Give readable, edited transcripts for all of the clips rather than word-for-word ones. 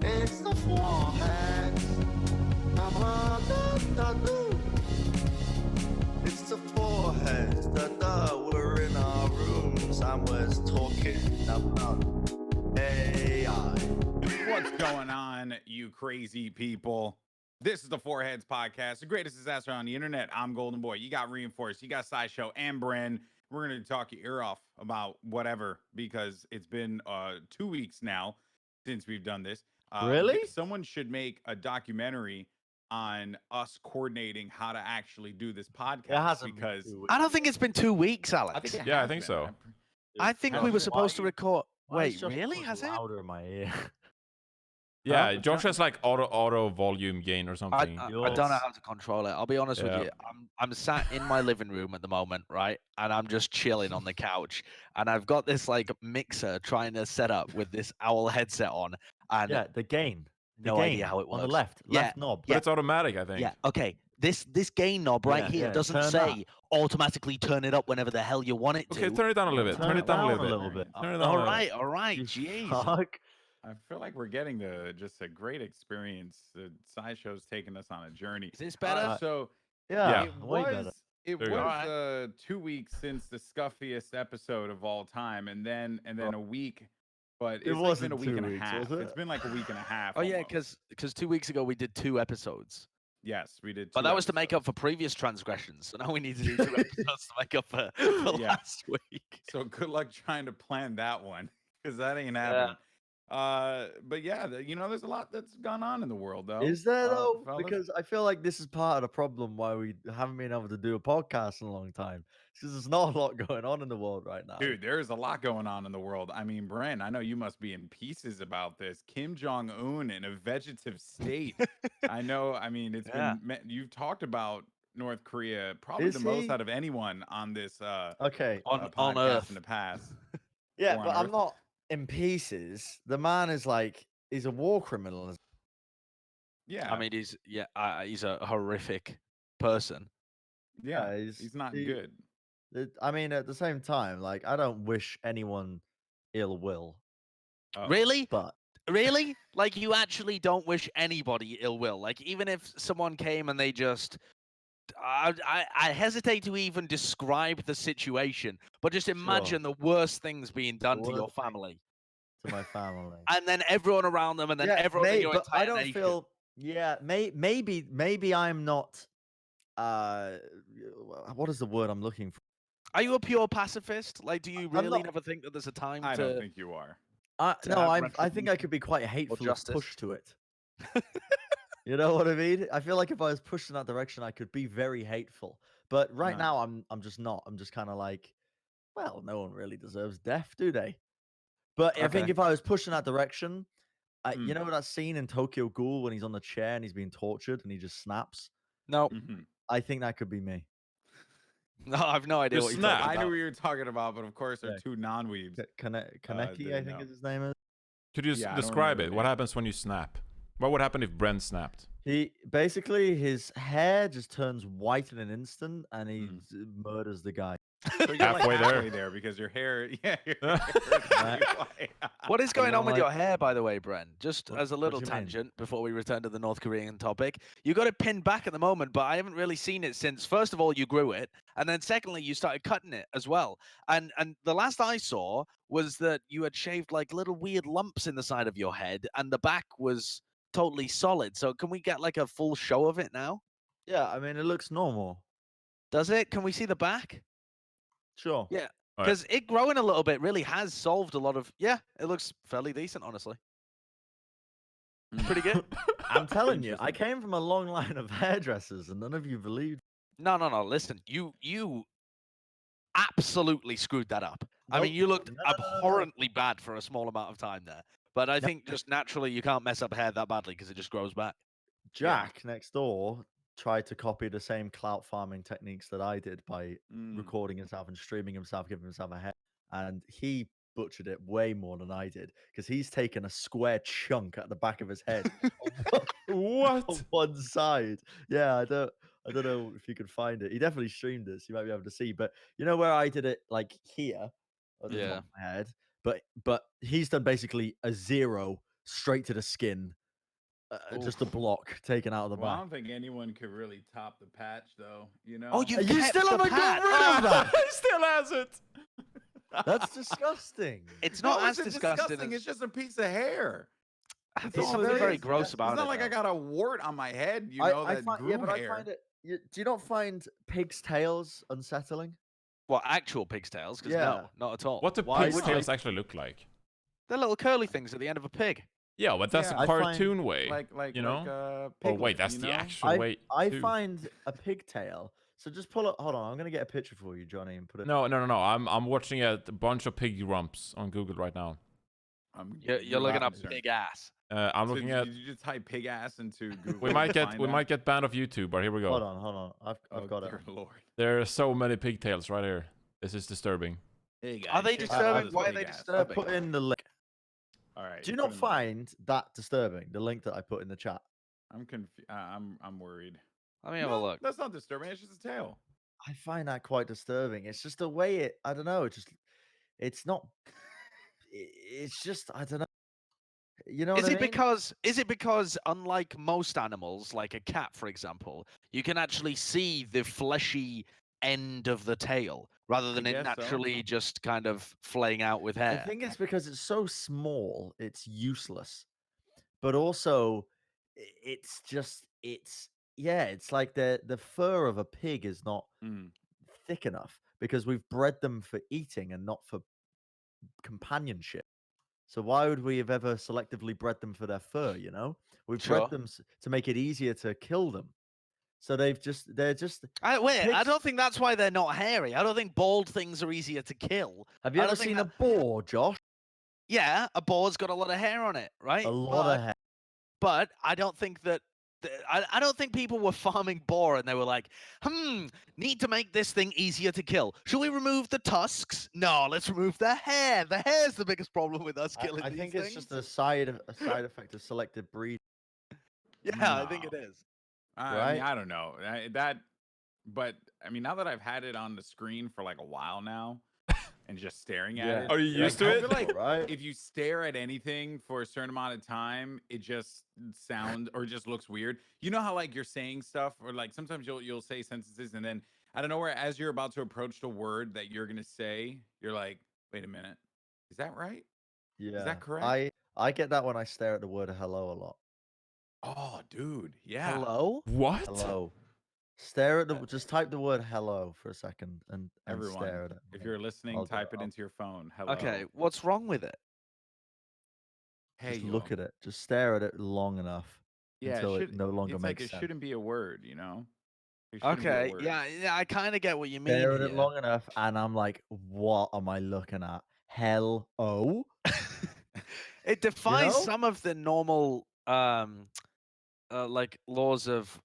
It's the foreheads. It's the foreheads. We're in our rooms and we're talking about AI. What's going on, you crazy people? This is the Foreheads Podcast, the greatest disaster on the internet. I'm Goldenboy. You got Reinforced, you got Sideshow, and Bren. We're going to talk your ear off about whatever because it's been 2 weeks now since we've done this. Really? Someone should make a documentary on us coordinating how to actually do this podcast because I don't think it's been 2 weeks, Alex. I think it Yeah, I has think been. so. I think we were supposed to record. Why is Wait, Josh really? so Has it? louder in my ear? Yeah, Josh has like auto volume gain or I something. don't know how to control it. I'll be honest with Yeah. you. I'm sat in my living room at the moment, right? And I'm just chilling on the couch. And I've got this like mixer trying to set up with this owl headset on. And Yeah, the gain. The no gain idea how it works. on the left Yeah, knob. But it's automatic, I think. Yeah, okay. This gain knob right Yeah, here yeah, doesn't turn say automatically turn it up whenever the hell you want it to. Okay, turn it down a little bit. Turn it down a little bit. Turn it down a little bit. All right. You Jeez. fuck. I feel like we're getting just a great experience. The Sideshow's taking us on a journey. Is this better? So Yeah, it way was better. it There was you go. 2 weeks since the scuffiest episode of all time, and then a week. But it's like wasn't been a week 2 and a weeks, half. was it? It's been like a week and a half. Oh yeah, almost. because 2 weeks ago we did 2 episodes. Yes, we did. But 2 that was to make up episodes. for previous transgressions. So now we need to do 2 episodes to make up for Yeah. last week. So good luck trying to plan that one because that ain't happening. But yeah, there's a lot that's gone on in the world, though. Is there though? fellas. Because I feel like this is part of the problem why we haven't been able to do a podcast in a long time. Because there's not a lot going on in the world right now. Dude, there's a lot going on in the world. I mean, Bren, I know you must be in pieces about this. Kim Jong-un in a vegetative state. I know. I mean, it's been you've talked about North Korea probably Is the most he? out of anyone on this Okay. On podcast Earth. in the past. Yeah, Or on but I'm Earth. not in pieces. The man is like, he's a war criminal. Yeah. I mean, he's a horrific person. yeah, he's- he's not he- good. I mean, at the same time, like, I don't wish anyone ill will, Oh. Really? but Really? Like you actually don't wish anybody ill will. Like even if someone came and they just I hesitate to even describe the situation, but just imagine the worst things being done to your worst thing. family. to my family. And then everyone around them and then everyone in your but entire I don't nation. feel. Yeah, maybe I'm not. What is the word I'm looking for? Are you a pure pacifist? Like do you really not- never think that there's a time I to don't think you are. to No, have I think I could be quite hateful if justice. pushed to it. You know what I mean? I feel like if I was pushed in that direction, I could be very hateful. But right No. now, I'm just not. I'm just kind of like, well, no one really deserves death, do they? But I think Okay. if I was pushed in that direction, Hmm. you know that scene in Tokyo Ghoul when he's on the chair and he's being tortured and he just snaps? No, Mhm. I think that could be me. no, I've no idea Just what you're snap. talking I about. knew what you were talking about, but of course, they're Yeah. two non-weebs. Kaneki, didn't I think know. is his name. Could you Yeah, I don't describe remember it? the What name. happens when you snap? What would happen if Bren snapped? He basically his hair just turns white in an instant and he Mm. murders the guy. So you're Halfway like there. there because your hair, yeah. Your Yeah. hair is pretty white. What is going know, on with like- your hair, by the way, Bren? Just What- as a what little do you mean? tangent before we return to the North Korean topic. You got it pinned back at the moment, but I haven't really seen it since. First of all, you grew it, and then secondly, you started cutting it as well. And the last I saw was that you had shaved like little weird lumps in the side of your head, and the back was totally solid. So can we get like a full show of it now? Yeah, I mean it looks normal. Does it? Can we see the back? Sure. Yeah. Right. Because it growing a little bit really has solved a lot of. Yeah, it looks fairly decent, honestly. Pretty good. I'm telling you, I came from a long line of hairdressers, and none of you believed. No. Listen, you absolutely screwed that up. I mean, Nope. you looked No. abhorrently bad for a small amount of time there. But I think just naturally you can't mess up hair that badly because it just grows back. Jack next door tried to copy the same clout farming techniques that I did by recording himself and streaming himself, giving himself a hair, and he butchered it way more than I did because he's taken a square chunk at the back of his head What? on one side. Yeah, I don't know if you could find it. He definitely streamed this. You might be able to see, but you know where I did it, like here at the top of my head. but he's done basically a 0 straight to the skin, just a block taken out of the Well, I back. don't think anyone could really top the patch, though. You know. Oh, you You kept still the haven't patch. got rid of that. He still has it. That's disgusting. It's How not as is it disgusting It's as. just a piece of hair. There's It's something very- very gross it's about It's not it. like I though. got a wart on my head. You know that grew but hair. I find it. Do you not find pigs' tails unsettling? Well, actual pig's tails? Because Yeah. no, not at all. What do Why pig's would you? tails actually look like? They're little curly things at the end of a pig. Yeah, but that's Yeah. a I find- cartoon way. like you know? Like, Oh wait, Piglet, that's you the know? actual way. I too. find a pigtail. So just pull up. Hold on, I'm gonna get a picture for you, Johnny, and put it. No. I'm watching a bunch of pig rumps on Google right now. You're looking up concerned. big ass. I'm So looking did at. you just type pig ass into Google? We might to get find we that? might get banned off YouTube, but here we go. Hold on. I've Oh, got it. dear Lord. There are so many pigtails right here. This is disturbing. Hey, Are they check disturbing? out this Why are pig they ass. I disturbing? put in the link. All right. Do you put not in the- find that disturbing? The link that I put in the chat. I'm confused. I'm worried. Let me have a No, look. That's not disturbing. It's just a tail. I find that quite disturbing. It's just the way it. I don't know. It's not. It's just. I don't know. You know Is what I it mean? because unlike most animals, like a cat, for example, you can actually see the fleshy end of the tail rather than it guess so. naturally just kind of flaying out with I hair? think it's because it's so small. It's useless. But also, it's just. It's like the fur of a pig is not Mm. thick enough because we've bred them for eating and not for companionship. So why would we have ever selectively bred them for their fur? You know, we've Sure. bred them to make it easier to kill them. So they're just. I pigs- don't think that's why they're not hairy. I don't think bald things are easier to kill. Have you I ever don't think seen that- a boar, Josh? Yeah, a boar's got a lot of hair on it, right? A lot of hair. But I don't think that. I don't think people were farming boar and they were like, need to make this thing easier to kill. Should we remove the tusks? No, let's remove the hair. The hair's the biggest problem with us killing I these think things. it's just a side effect of selective breeding. Yeah, I think it No. is. I Right? mean, I don't know but I mean, now that I've had it on the screen for like a while now, and just staring at Yeah. it. Are you used to I it? feel like Right? if you stare at anything for a certain amount of time, it just sounds or just looks weird. You know how like you're saying stuff, or like sometimes you'll say sentences, and then I don't know where as you're about to approach the word that you're gonna say, you're like, wait a minute, is that right? Yeah. that correct? I get that when I stare at the word hello a lot. Oh, dude, yeah. Hello? What? Hello. Stare at just type the word hello for a second and Everyone, stare at it. if you're listening, I'll do type it. it into your phone. Hello. Okay, what's wrong with it? Hey, Just look at it. Just stare at it long enough until it no longer it's makes like it sense. shouldn't be a word, you know? It shouldn't be a Okay, word. yeah, I kind of get what you mean. Stare at it here. long enough, and I'm like, what am I looking at? Hello? It defies know? some of the normal like laws of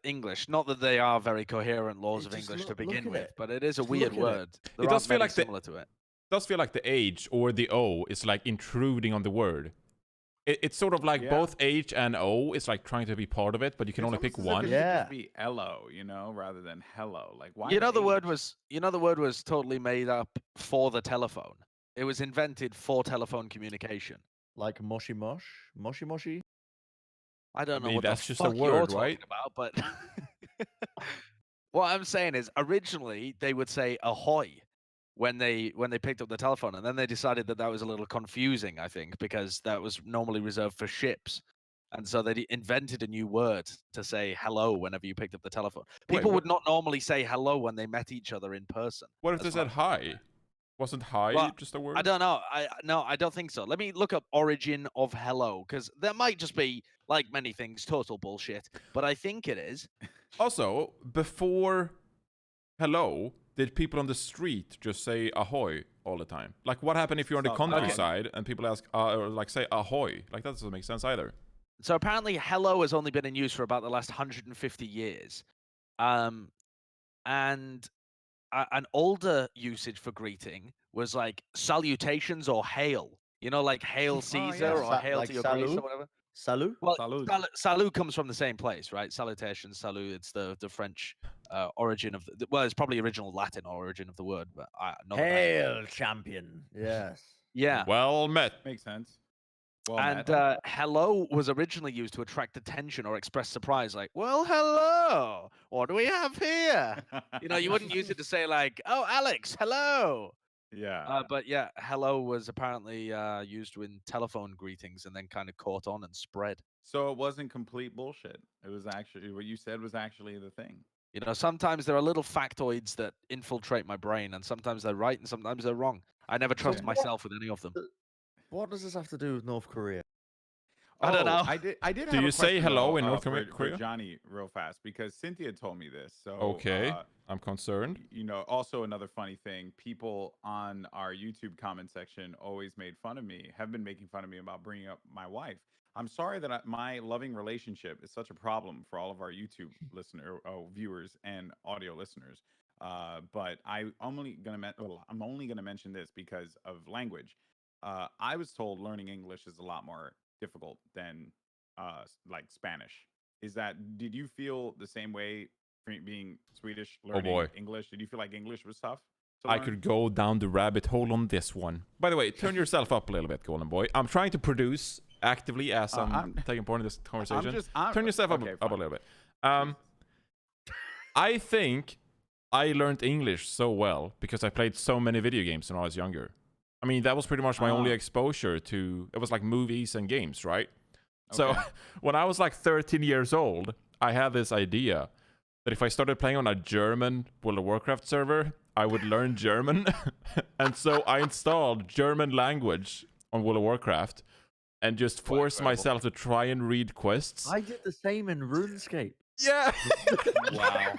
English. Not that they are very coherent laws of Just English to look begin at with, it. but it is a Just weird look at it. word. There does aren't feel many like the- similar to it. Does feel like the H or the O is like intruding on the word. It's sort of like Yeah. both H and O is like trying to be part of it, but you can It's only pick almost as if one. it should Yeah. just be hello, you know, rather than hello. Like why? You know the word H? was the word was totally made up for the telephone. It was invented for telephone communication. Like mushy mush? Mushy mushy? I don't know mean, what that's the just a fuck you're word, talking right? about, but what I'm saying is originally they would say ahoy when they picked up the telephone, and then they decided that was a little confusing, I think, because that was normally reserved for ships. And so they invented a new word to say hello whenever you picked up the telephone. Wait, People would what- not normally say hello when they met each other in person. What if they That's said what- hi? Wasn't hi Well, just a word? I don't know. I don't think so. Let me look up origin of hello, because that might just be, like many things, total bullshit. But I think it is. Also, before hello, did people on the street just say ahoy all the time? Like, what happened if you're on the Stop talking. countryside and people ask, or like say ahoy? Like, that doesn't make sense either. So apparently, hello has only been in use for about the last 150 years. And an older usage for greeting was like salutations or hail. You know, like hail Caesar yeah. or hail Like to your grace or salut? whatever. Salut. Well, Salud. salut comes from the same place, right? Salutation, salut. It's the French origin of well, it's probably original Latin origin of the word, but not the best. Hail, champion. Yes. Yeah. Well met. Makes sense. Well, And Matt. hello was originally used to attract attention or express surprise, like, well, hello, what do we have here? You know, you wouldn't use it to say like, oh, Alex, hello. Yeah. But yeah, hello was apparently used in telephone greetings and then kind of caught on and spread. So it wasn't complete bullshit. It was actually what you said was actually the thing. You know, sometimes there are little factoids that infiltrate my brain, and sometimes they're right and sometimes they're wrong. I never trust what- myself with any of them. What does this have to do with North Korea? I don't know. I did. Do have you a say question, hello though, in North for Korea? Johnny, real fast, because Cynthia told me this. So Okay, I'm concerned. you know, also another funny thing, people on our YouTube comment section always made fun of me, have been making fun of me about bringing up my wife. I'm sorry that my loving relationship is such a problem for all of our YouTube viewers and audio listeners. But I'm only gonna mention this because of language. I was told learning English is a lot more difficult than like Spanish. Did you feel the same way being Swedish, learning boy. English? Did you feel like English was tough to I learn? could go down the rabbit hole on this one. By the way, turn yourself up a little bit, Goldenboy. I'm trying to produce actively as I'm taking part in this conversation. Turn yourself up a little bit. I think I learned English so well because I played so many video games when I was younger. I mean, that was pretty much my only exposure to... It was like movies and games, right? So when I was like 13 years old, I had this idea that if I started playing on a German World of Warcraft server, I would learn German. And so I installed German language on World of Warcraft and just forced myself to try and read quests. I did the same in RuneScape. Yeah. Wow.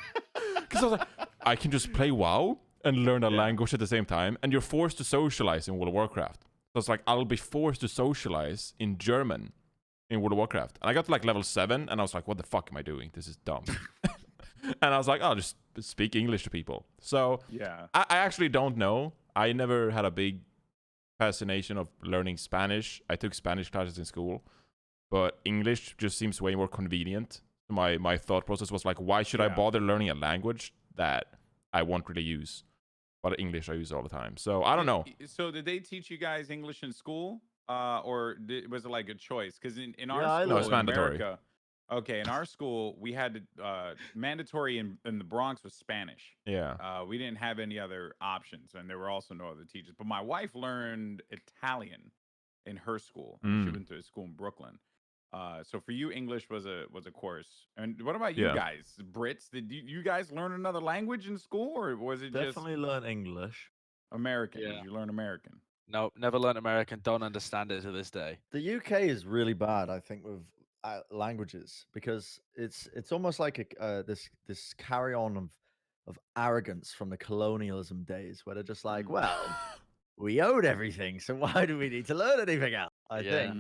Because I was like, I can just play WoW and learn a language at the same time, and you're forced to socialize in World of Warcraft. So it's like, I'll be forced to socialize in German in World of Warcraft. And I got to like level 7, and I was like, what the fuck am I doing? This is dumb. And I was like, I'll just speak English to people. So Yeah. I actually don't know. I never had a big fascination of learning Spanish. I took Spanish classes in school, but English just seems way more convenient. My thought process was like, why should I bother learning a language that I won't really use? But English I use all the time. So I don't know. So did they teach you guys English in school? Or was it like a choice? Because in our I school No, it's in mandatory. America, in our school we had to, mandatory in the Bronx was Spanish. Yeah. We didn't have any other options, and there were also no other teachers. But my wife learned Italian in her school. She went to a school in Brooklyn. So for you, English was a course. And what about you guys, Brits? Did you guys learn another language in school, or was it Definitely learn English. just American? Yeah. Did you learn American? No, never learned American. Don't understand it to this day. The UK is really bad, I think, with languages because it's almost like this carry on of arrogance from the colonialism days, where they're just like, well, we owed everything, so why do we need to learn anything else? I think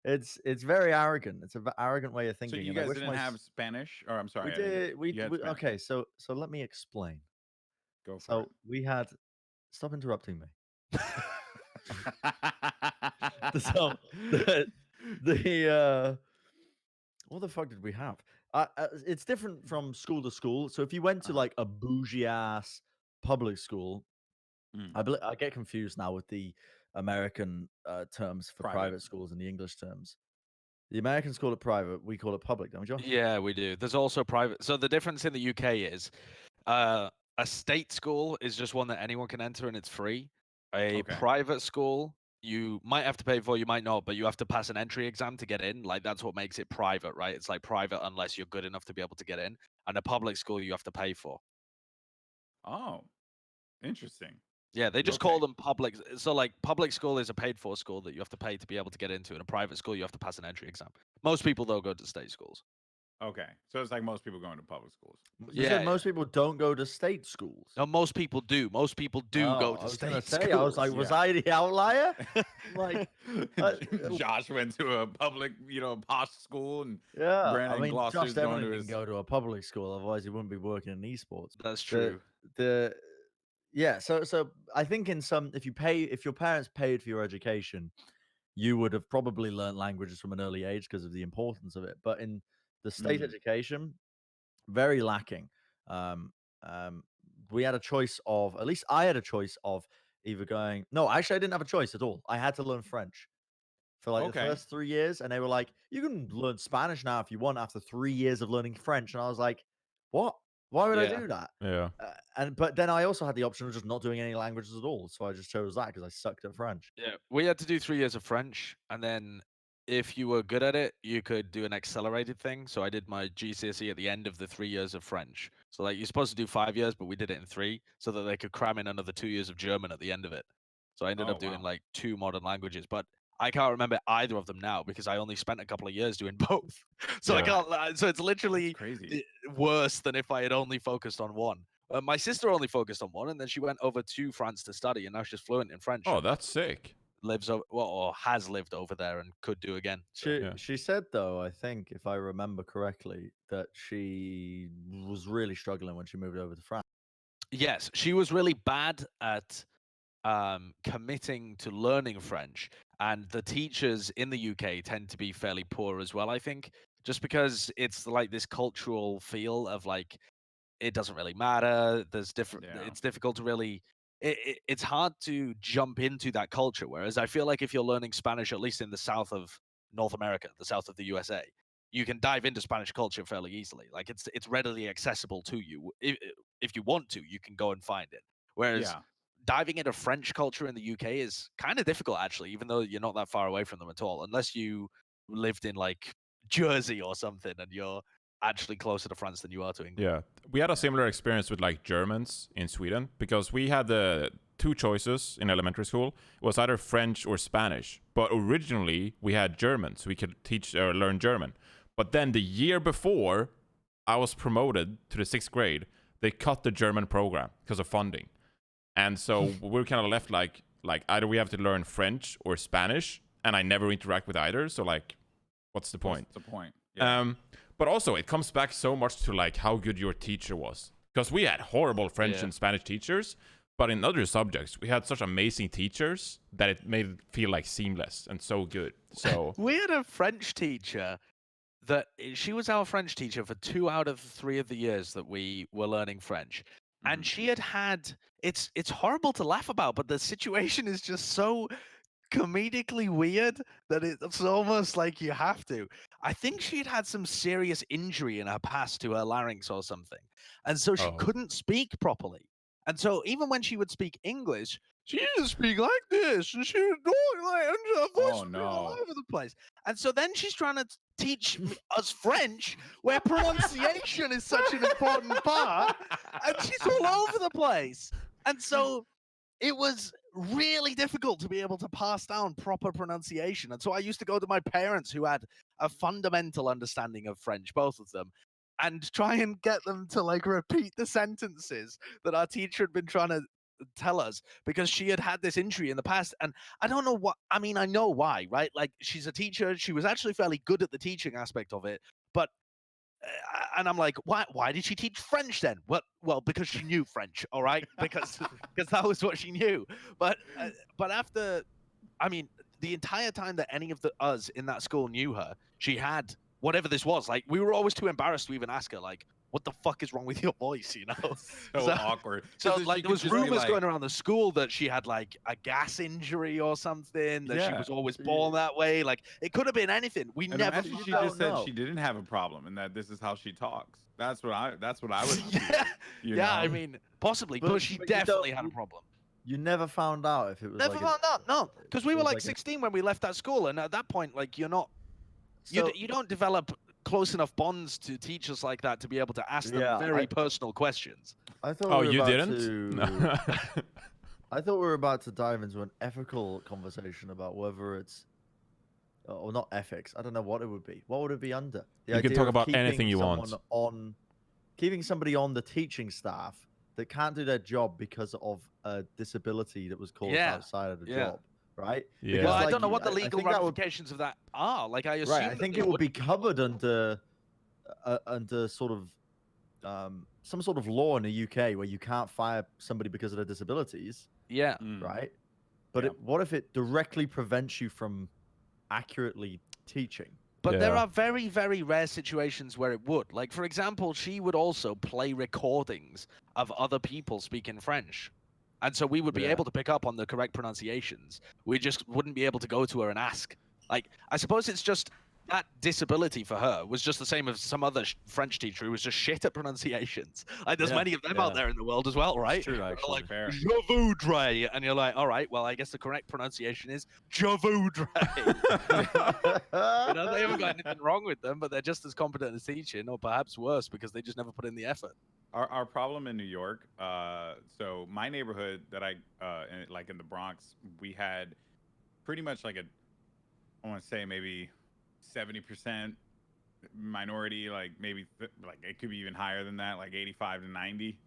it's very arrogant. It's an arrogant way of So thinking. you and I guys wish didn't my have Spanish, or I'm sorry, we did we, you had we Spanish. okay. So let me explain. Go for So we had stop interrupting me. So the what the fuck did we have? It's different from school to school. So if you went to like a bougie ass public school, I get confused now with the American terms for private schools and the English terms. The Americans call it private, we call it public, don't we, Josh? Yeah, we do. There's also private. So the difference in the UK is a state school is just one that anyone can enter and it's free. A private school, you might have to pay for, you might not, but you have to pass an entry exam to get in. Like, that's what makes it private, right? It's like private unless you're good enough to be able to get in. And a public school, you have to pay for. Oh, interesting. Yeah, they just call them public. So, like, public school is a paid-for school that you have to pay to be able to get into. And a private school, you have to pass an entry exam. Most people, though, go to state schools. Okay, so it's like most people going to public schools. You said most people don't go to state schools. No, most people do. Most people do go to state schools. I was like, was I the outlier? Like, Josh went to a public, posh school, and Bren and Gloucester's Josh going definitely to didn't go to a public school, otherwise he wouldn't be working in esports. That's true. Yeah, so I think if your parents paid for your education, you would have probably learned languages from an early age because of the importance of it. But in the state education, very lacking. Um, we had a choice of, at least I had a choice of either going. No, actually, I didn't have a choice at all. I had to learn French for like the Okay. first 3 years, and they were like, "You can learn Spanish now if you want." After 3 years of learning French, and I was like, "What? Why would I Yeah. do that?" Yeah. But then I also had the option of just not doing any languages at all, so I just chose that because I sucked at French. Yeah, we had to do 3 years of French, and then if you were good at it, you could do an accelerated thing. So I did my GCSE at the end of the 3 years of French. So like you're supposed to do 5 years, but we did it in 3, so that they could cram in another 2 years of German at the end of it. So I ended up doing wow. like 2 modern languages, but I can't remember either of them now because I only spent a couple of years doing both. So I Yeah. can't. So it's literally Crazy. worse than if I had only focused on one. My sister only focused on one, and then she went over to France to study, and now she's fluent in French. Oh, that's sick. Lives over, well, or has lived over there and could do again. So. She Yeah. she said though, I think if I remember correctly, that she was really struggling when she moved over to France. Yes, she was really bad at committing to learning French, and the teachers in the UK tend to be fairly poor as well. I think just because it's like this cultural feel of like it doesn't really matter. There's different. Yeah. It's difficult to really. It's hard to jump into that culture. Whereas I feel like if you're learning Spanish, at least in the south of North America, the south of the USA, you can dive into Spanish culture fairly easily. Like it's readily accessible to you. If you want to, you can go and find it. Whereas Yeah. diving into French culture in the UK is kind of difficult, actually, even though you're not that far away from them at all, unless you lived in like Jersey or something and you're actually closer to France than you are to England. Yeah, we had a similar experience with like Germans in Sweden because we had the 2 choices in elementary school. It was either French or Spanish, but originally we had German, so we could teach or learn German. But then the year before I was promoted to the 6th grade, they cut the German program because of funding, and so we were kind of left like either we have to learn French or Spanish, and I never interact with either. So like, what's the point? What's the point? Yeah. But also, it comes back so much to like how good your teacher was, because we had horrible French and Spanish teachers, but in other subjects we had such amazing teachers that it made it feel like seamless and so good. So we had a French teacher that she was our French teacher for 2 out of 3 of the years that we were learning French, and she had it's horrible to laugh about, but the situation is just so comedically weird that it's almost like you have to. I think she'd had some serious injury in her past to her larynx or something, and so she couldn't speak properly. And so even when she would speak English, she didn't speak like this, and she would talk like, and her voice would be all over the place. And so then she's trying to teach us French, where pronunciation is such an important part, and she's all over the place. And so it was really difficult to be able to pass down proper pronunciation. And so I used to go to my parents, who had a fundamental understanding of French, both of them, and try and get them to like repeat the sentences that our teacher had been trying to tell us, because she had had this injury in the past. And I don't know what, I mean, I know why, right? Like, she's a teacher. She was actually fairly good at the teaching aspect of it, but and I'm like, why did she teach French then? Well, because she knew French, all right? Because that was what she knew. But after, I mean, the entire time that any of us in that school knew her, she had whatever this was. Like, we were always too embarrassed to even ask her, like, what the fuck is wrong with your voice, you know? So awkward. So she like, there could was just be rumors like- going around the school that she had like a gas injury or something, that she Yeah. was always born that way. Like, it could have been anything. We And never imagine she found just out. said know. she didn't have a problem and that this is how she talks. That's what I would do. Yeah, you yeah. I know? mean, possibly, But- but she but you don't- definitely had a problem. You never found out if it was Never like found out, no, because we it were was like like a- 16 when we left that school, and at that point, like, you're not, So- you don't develop close enough bonds to teachers like that to be able to ask them Yeah, very personal questions. I thought oh, we were you about didn't? to- No. I thought we were about to dive into an ethical conversation about whether it's, or not ethics. I don't know what it would be. What would it be under? The You can idea talk of about keeping anything you want. someone keeping somebody on the teaching staff that can't do their job because of a disability that was caused Yeah, outside of the yeah. job, right? Yeah. Because, Well, I like, don't know what the I legal think that would- ramifications of that are. Like, I assume Right, I that think they it would be covered under sort of some sort of law in the UK where you can't fire somebody because of their disabilities, Yeah. Mm. right? But Yeah. what if it directly prevents you from accurately teaching. But there Yeah. are very, very rare situations where it would. Like, for example, she would also play recordings of other people speaking French. And so we would be Yeah. able to pick up on the correct pronunciations. We just wouldn't be able to go to her and ask. Like, I suppose it's just that disability for her was just the same as some other French teacher who was just shit at pronunciations. Like, there's Yeah, many of them out yeah. there in the world as well, right? It's true, They're actually. like, Fair. Je voudrais. And you're like, all right, well, I guess the correct pronunciation is Je voudrais. You know, they haven't got anything wrong with them, but they're just as competent as teaching, or perhaps worse, because they just never put in the effort. Our problem in New York, so my neighborhood that like in the Bronx, we had pretty much like I want to say maybe 70% minority, like maybe like it could be even higher than that, like 85 to 90.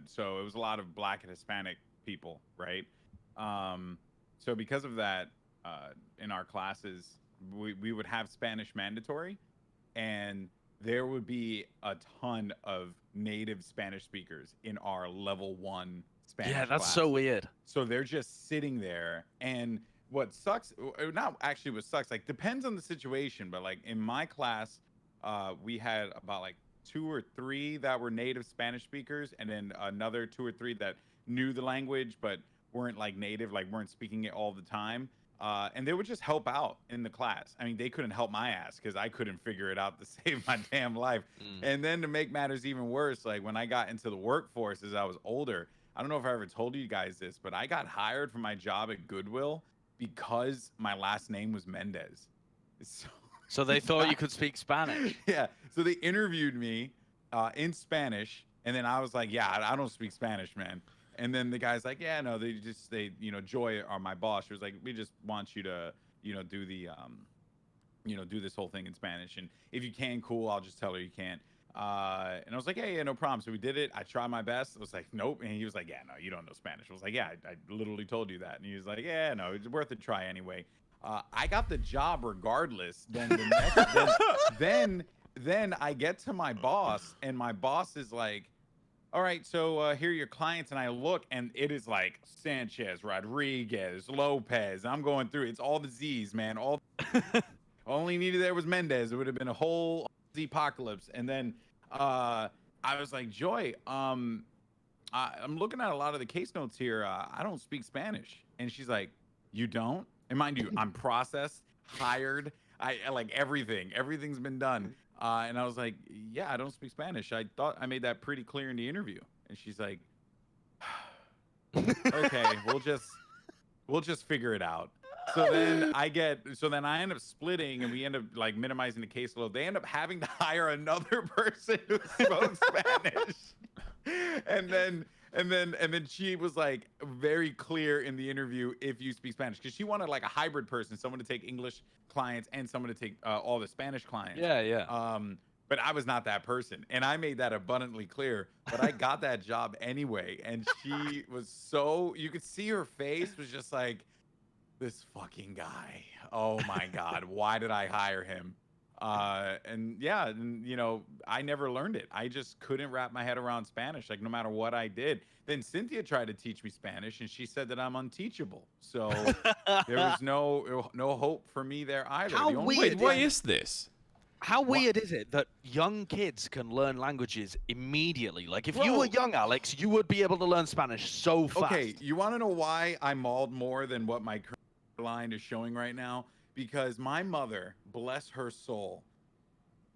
So it was a lot of Black and Hispanic people, right? So because of that, in our classes, we would have Spanish mandatory, and there would be a ton of native Spanish speakers in our level 1 Spanish Yeah, that's class. so weird. So they're just sitting there, and what sucks, not actually what sucks, like depends on the situation, but like in my class, we had about like 2 or 3 that were native Spanish speakers, and then another 2 or 3 that knew the language but weren't like native, like weren't speaking it all the time. And they would just help out in the class. I mean, they couldn't help my ass because I couldn't figure it out to save my damn life. And then to make matters even worse, like when I got into the workforce as I was older, I don't know if I ever told you guys this, but I got hired for my job at Goodwill because my last name was Mendez. So they thought you could speak Spanish. Yeah. So they interviewed me in Spanish, and then I was like, yeah, I don't speak Spanish, man. And then the guy's like, yeah, no, they Joy, are my boss. She was like, we just want you to, do the, do this whole thing in Spanish. And if you can, cool, I'll just tell her you can't. And I was like, yeah, no problem. So we did it. I tried my best. I was like, nope. And he was like, yeah, no, you don't know Spanish. I was like, yeah, I literally told you that. And he was like, yeah, no, it's worth a try anyway. I got the job regardless. Then the next, then I get to my boss, and my boss is like, all right, so here are your clients. And I look, and it is like Sanchez, Rodriguez, Lopez. I'm going through. It's all the Z's, man. All only needed there was Mendez. It would have been a whole Z apocalypse. And then I was like, Joy, I'm looking at a lot of the case notes here. I don't speak Spanish. And she's like, you don't? And mind you, I'm processed, hired. I like everything. Everything's been done. And I was like, yeah, I don't speak Spanish. I thought I made that pretty clear in the interview. And she's like, okay, we'll just figure it out. So then I end up splitting, and we end up like minimizing the caseload. They end up having to hire another person who spoke Spanish. And then she was like very clear in the interview if you speak Spanish, because she wanted like a hybrid person, someone to take English clients and someone to take all the Spanish clients. Yeah. But I was not that person, and I made that abundantly clear. But I got that job anyway, and she was so, you could see her face was just like, this fucking guy. Oh my God, why did I hire him? And yeah, and, I never learned it. I just couldn't wrap my head around Spanish, like no matter what I did. Then Cynthia tried to teach me Spanish, and she said that I'm unteachable. So there was no hope for me there either. How The only weird Wait, why is this? How weird is it that young kids can learn languages immediately? Like, if you were young, Alex, you would be able to learn Spanish so fast. Okay, you want to know why I mauled more than what my current line is showing right now? Because my mother, bless her soul,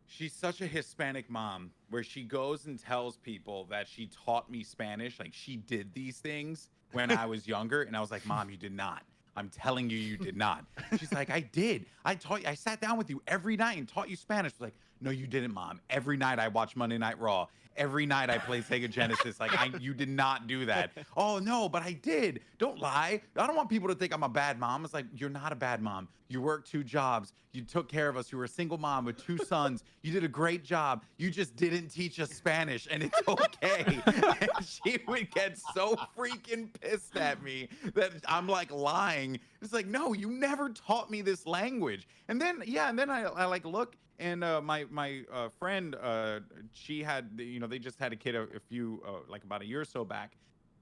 she's such a Hispanic mom where she goes and tells people that she taught me Spanish. Like, she did these things when I was younger. And I was like, Mom, you did not. I'm telling you, you did not. She's like, I did. I taught you. I sat down with you every night and taught you Spanish. I was like, no, you didn't, Mom. Every night I watch Monday Night Raw. Every night I play Sega Genesis. Like, you did not do that. Oh, no, but I did. Don't lie. I don't want people to think I'm a bad mom. It's like, you're not a bad mom. You worked 2 jobs. You took care of us. You were a single mom with 2 sons. You did a great job. You just didn't teach us Spanish, and it's okay. And she would get so freaking pissed at me that I'm like lying. It's like, no, you never taught me this language. And then, I like look, and my friend, she had, they just had a kid a few, like about a year or so back,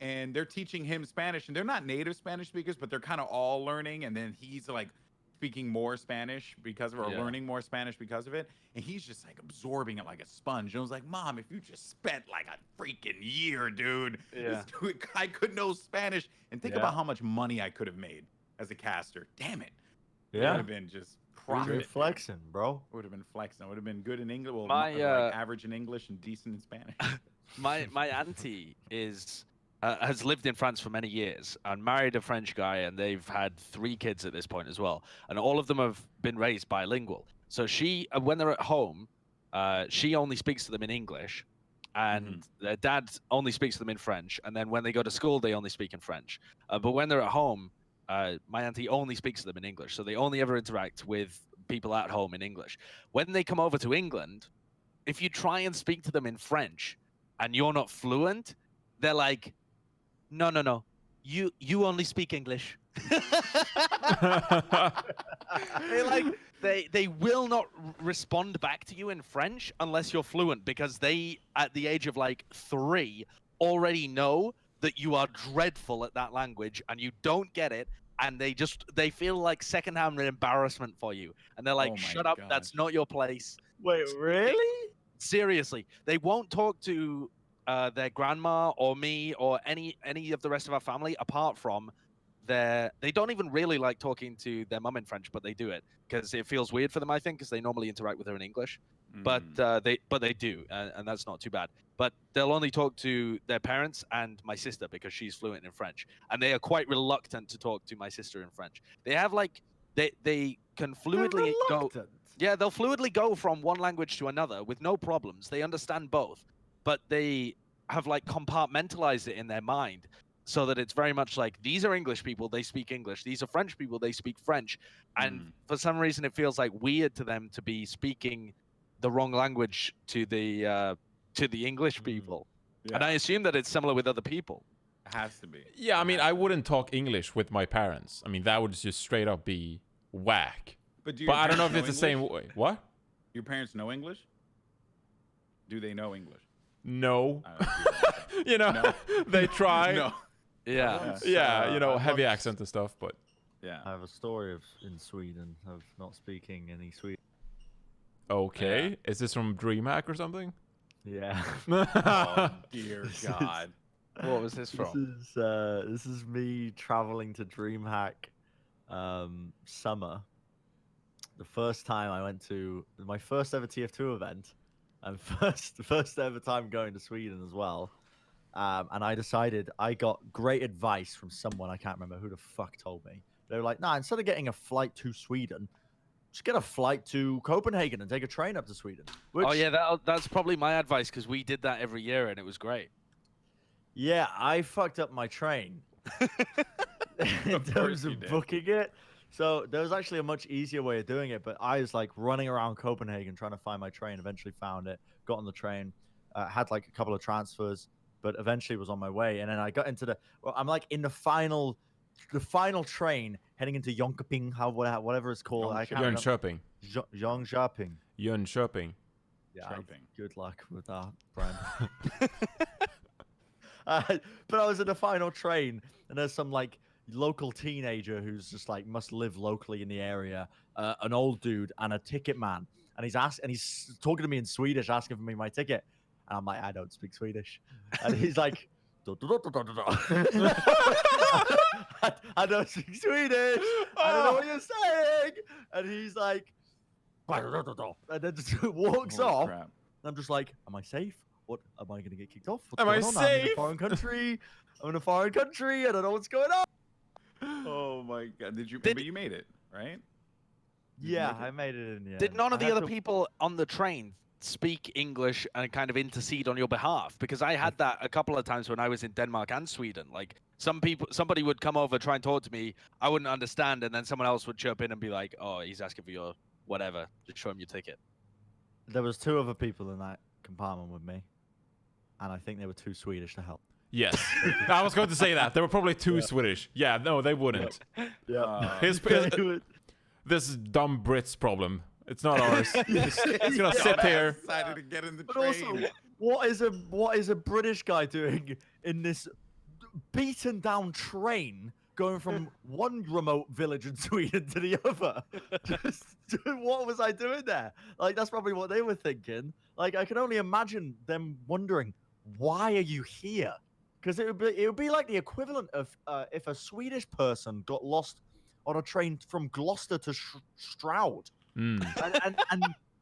and they're teaching him Spanish, and they're not native Spanish speakers, but they're kind of all learning. And then he's like speaking more Spanish because of it, or Yeah. learning more Spanish because of it. And he's just like absorbing it like a sponge. And I was like, Mom, if you just spent like a freaking year, dude, Yeah. I could know Spanish. And think Yeah. about how much money I could have made as a caster. Damn it. It would Yeah. have been just You're profit. dude. flexing, bro. Would have been flexing. I would have been good in English. Well, My, like average in English and decent in Spanish. My auntie has lived in France for many years and married a French guy, and they've had 3 kids at this point as well, and all of them have been raised bilingual. So she, when they're at home, she only speaks to them in English, and their dad only speaks to them in French. And then when they go to school, they only speak in French. But when they're at home, my auntie only speaks to them in English. So they only ever interact with people at home in English. When they come over to England, if you try and speak to them in French and you're not fluent, they're like, no, you only speak English. They will not respond back to you in French unless you're fluent, because they, at the age of like 3, already know that you are dreadful at that language and you don't get it, and they feel like secondhand embarrassment for you, and they're like, Oh my shut up, that's gosh. not your place. Wait, really? Seriously, they won't talk to their grandma or me or any of the rest of our family, apart from they don't even really like talking to their mum in French, but they do it because it feels weird for them, I think, because they normally interact with her in English. But they do, and that's not too bad. But they'll only talk to their parents and my sister because she's fluent in French, and they are quite reluctant to talk to my sister in French. They have like they can fluidly go. Reluctant. Yeah, they'll fluidly go from one language to another with no problems. They understand both, but they have like compartmentalized it in their mind so that it's very much like, these are English people, they speak English. These are French people, they speak French. And for some reason, it feels like weird to them to be speaking the wrong language to the English people. Yeah. And I assume that it's similar with other people. It has to be. Yeah, I mean, It has I to be. wouldn't talk English with my parents. I mean, that would just straight up be whack. But, But I don't know if it's the same way. What? Your parents know English? Do they know English? No. I don't know. You know, No. they try. No. Yeah. Yeah, you know, I heavy once- accent and stuff, but Yeah. I have a story in Sweden of not speaking any Swedish. okay. Is this from DreamHack or something? Yeah. Oh, dear God. What was this from? This is me traveling to DreamHack summer. The first time I went to my first ever TF2 event, and first ever time going to Sweden as well. And I decided, I got great advice from someone, I can't remember who the fuck told me. They were like, nah, instead of getting a flight to Sweden, just get a flight to Copenhagen and take a train up to Sweden. Which, Oh yeah, that's probably my advice, because we did that every year and it was great. yeah, I fucked up my train in Of course terms you of did. booking it. So there was actually a much easier way of doing it, but I was like running around Copenhagen trying to find my train. Eventually found it, got on the train, had like a couple of transfers, but eventually was on my way. And then I got into I'm like in the final train heading into Jönköping, whatever it's called. I can't remember. Jönköping. Jönköping. Jönköping. Yeah, Jönköping. good luck with that, Bren. But I was in the final train, and there's some like local teenager who's just like must live locally in the area, an old dude and a ticket man, and he's talking to me in Swedish, asking for me my ticket, and I'm like, I don't speak Swedish, and he's like, I don't speak Swedish, I don't know what you're saying, and he's like, and then just walks Holy off. crap. And I'm just like, am I safe? What am I gonna get kicked off? What's Am I going on? I'm in a safe? foreign country. I'm in a foreign country. I don't know what's going on. Oh my God. Did you? Did- But you made it, right? Did you Yeah, make it? I made it in the end. Did none of I the had other to- people on the train speak English and kind of intercede on your behalf? Because I had that a couple of times when I was in Denmark and Sweden. Like somebody would come over, try and talk to me, I wouldn't understand, and then someone else would chirp in and be like, "Oh, he's asking for your whatever. Just show him your ticket." There was 2 other people in that compartment with me, and I think they were too Swedish to help. Yes. I was going to say that. They were probably too Swedish. Yeah, no, they wouldn't. Uh, His, this is dumb Brits' problem. It's not ours. He's gonna sit here. Decided to get in the But train. also, what is a British guy doing in this beaten down train going from one remote village in Sweden to the other. What was I doing there? Like, that's probably what they were thinking. Like, I can only imagine them wondering, why are you here? Because it would be like the equivalent of if a Swedish person got lost on a train from Gloucester to Stroud, and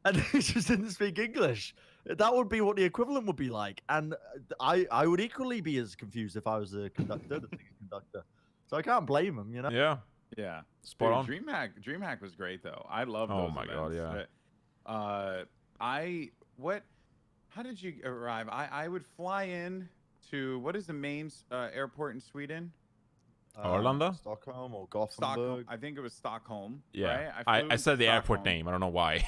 they just didn't speak English. That would be what the equivalent would be like. And I would equally be as confused if I was a conductor, the ticket conductor. So I can't blame him, you know? Yeah. Yeah. Spot on. DreamHack was great though. I love Oh those my God, events. yeah. How did you arrive? I would fly in to, what is the main airport in Sweden? Arlanda? Stockholm or Gothenburg? Stockholm. I think it was Stockholm. Yeah. Right? I said the airport Stockholm. name. I don't know why.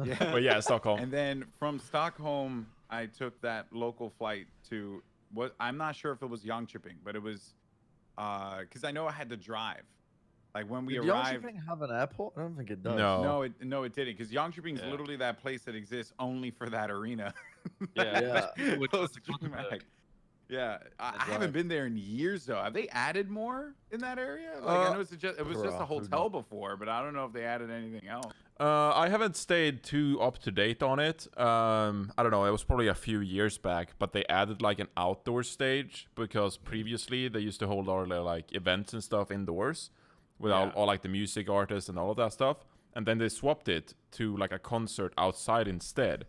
Yeah. But yeah, Stockholm. And then from Stockholm, I took that local flight to what I'm not sure if it was Jönköping, but it was because I know I had to drive. Like when we Did arrived. Jönköping have an airport? I don't think it does. No. No, it didn't. Because Jönköping is Yeah. literally that place that exists only for that arena. Yeah. Close to DreamHack. Yeah, I haven't been there in years though. Have they added more in that area? Like I know it was just a hotel before, but I don't know if they added anything else. I haven't stayed too up to date on it. I don't know. It was probably a few years back, but they added like an outdoor stage because previously they used to hold all their like events and stuff indoors with all like the music artists and all of that stuff. And then they swapped it to like a concert outside instead.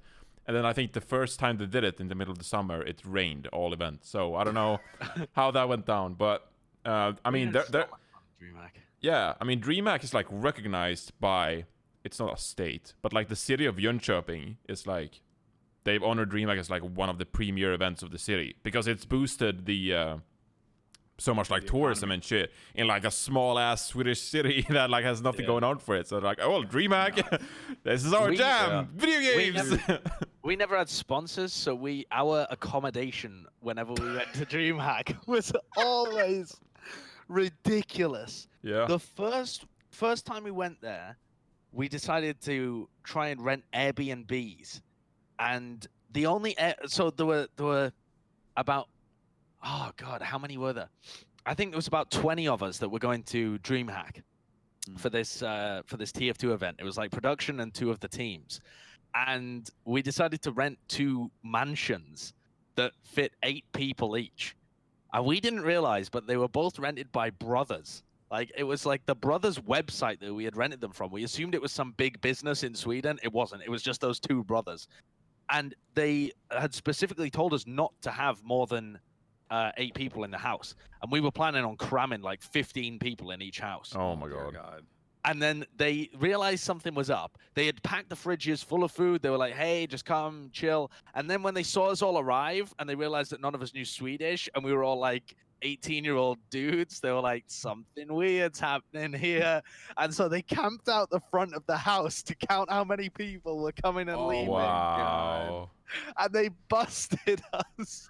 And then I think the first time they did it in the middle of the summer, it rained all events. So I don't know how that went down, but I mean, DreamHack. yeah, I mean, DreamHack is like recognized by, it's not a state, but like the city of Jönköping is like, they've honored DreamHack as like one of the premier events of the city because it's boosted the so much like tourism and shit in like a small ass Swedish city that like has nothing going on for it. So they're like, oh, DreamHack, this is our jam, video games. We never had sponsors, so our accommodation whenever we went to DreamHack was always ridiculous. Yeah. The first time we went there, we decided to try and rent Airbnbs, and the only so there were about, oh God, how many were there? I think there was about 20 of us that were going to DreamHack for this TF2 event. It was like production and 2 of the teams. And we decided to rent 2 mansions that fit 8 people each. And we didn't realize, but they were both rented by brothers. Like, it was like the brothers' website that we had rented them from. We assumed it was some big business in Sweden. It wasn't. It was just those 2 brothers. And they had specifically told us not to have more than 8 people in the house. And we were planning on cramming like 15 people in each house. Oh my God. And then they realized something was up. They had packed the fridges full of food. They were like, hey, just come, chill. And then when they saw us all arrive and they realized that none of us knew Swedish and we were all like 18-year-old dudes, they were like, something weird's happening here. And so they camped out the front of the house to count how many people were coming and leaving. Wow. And they busted us.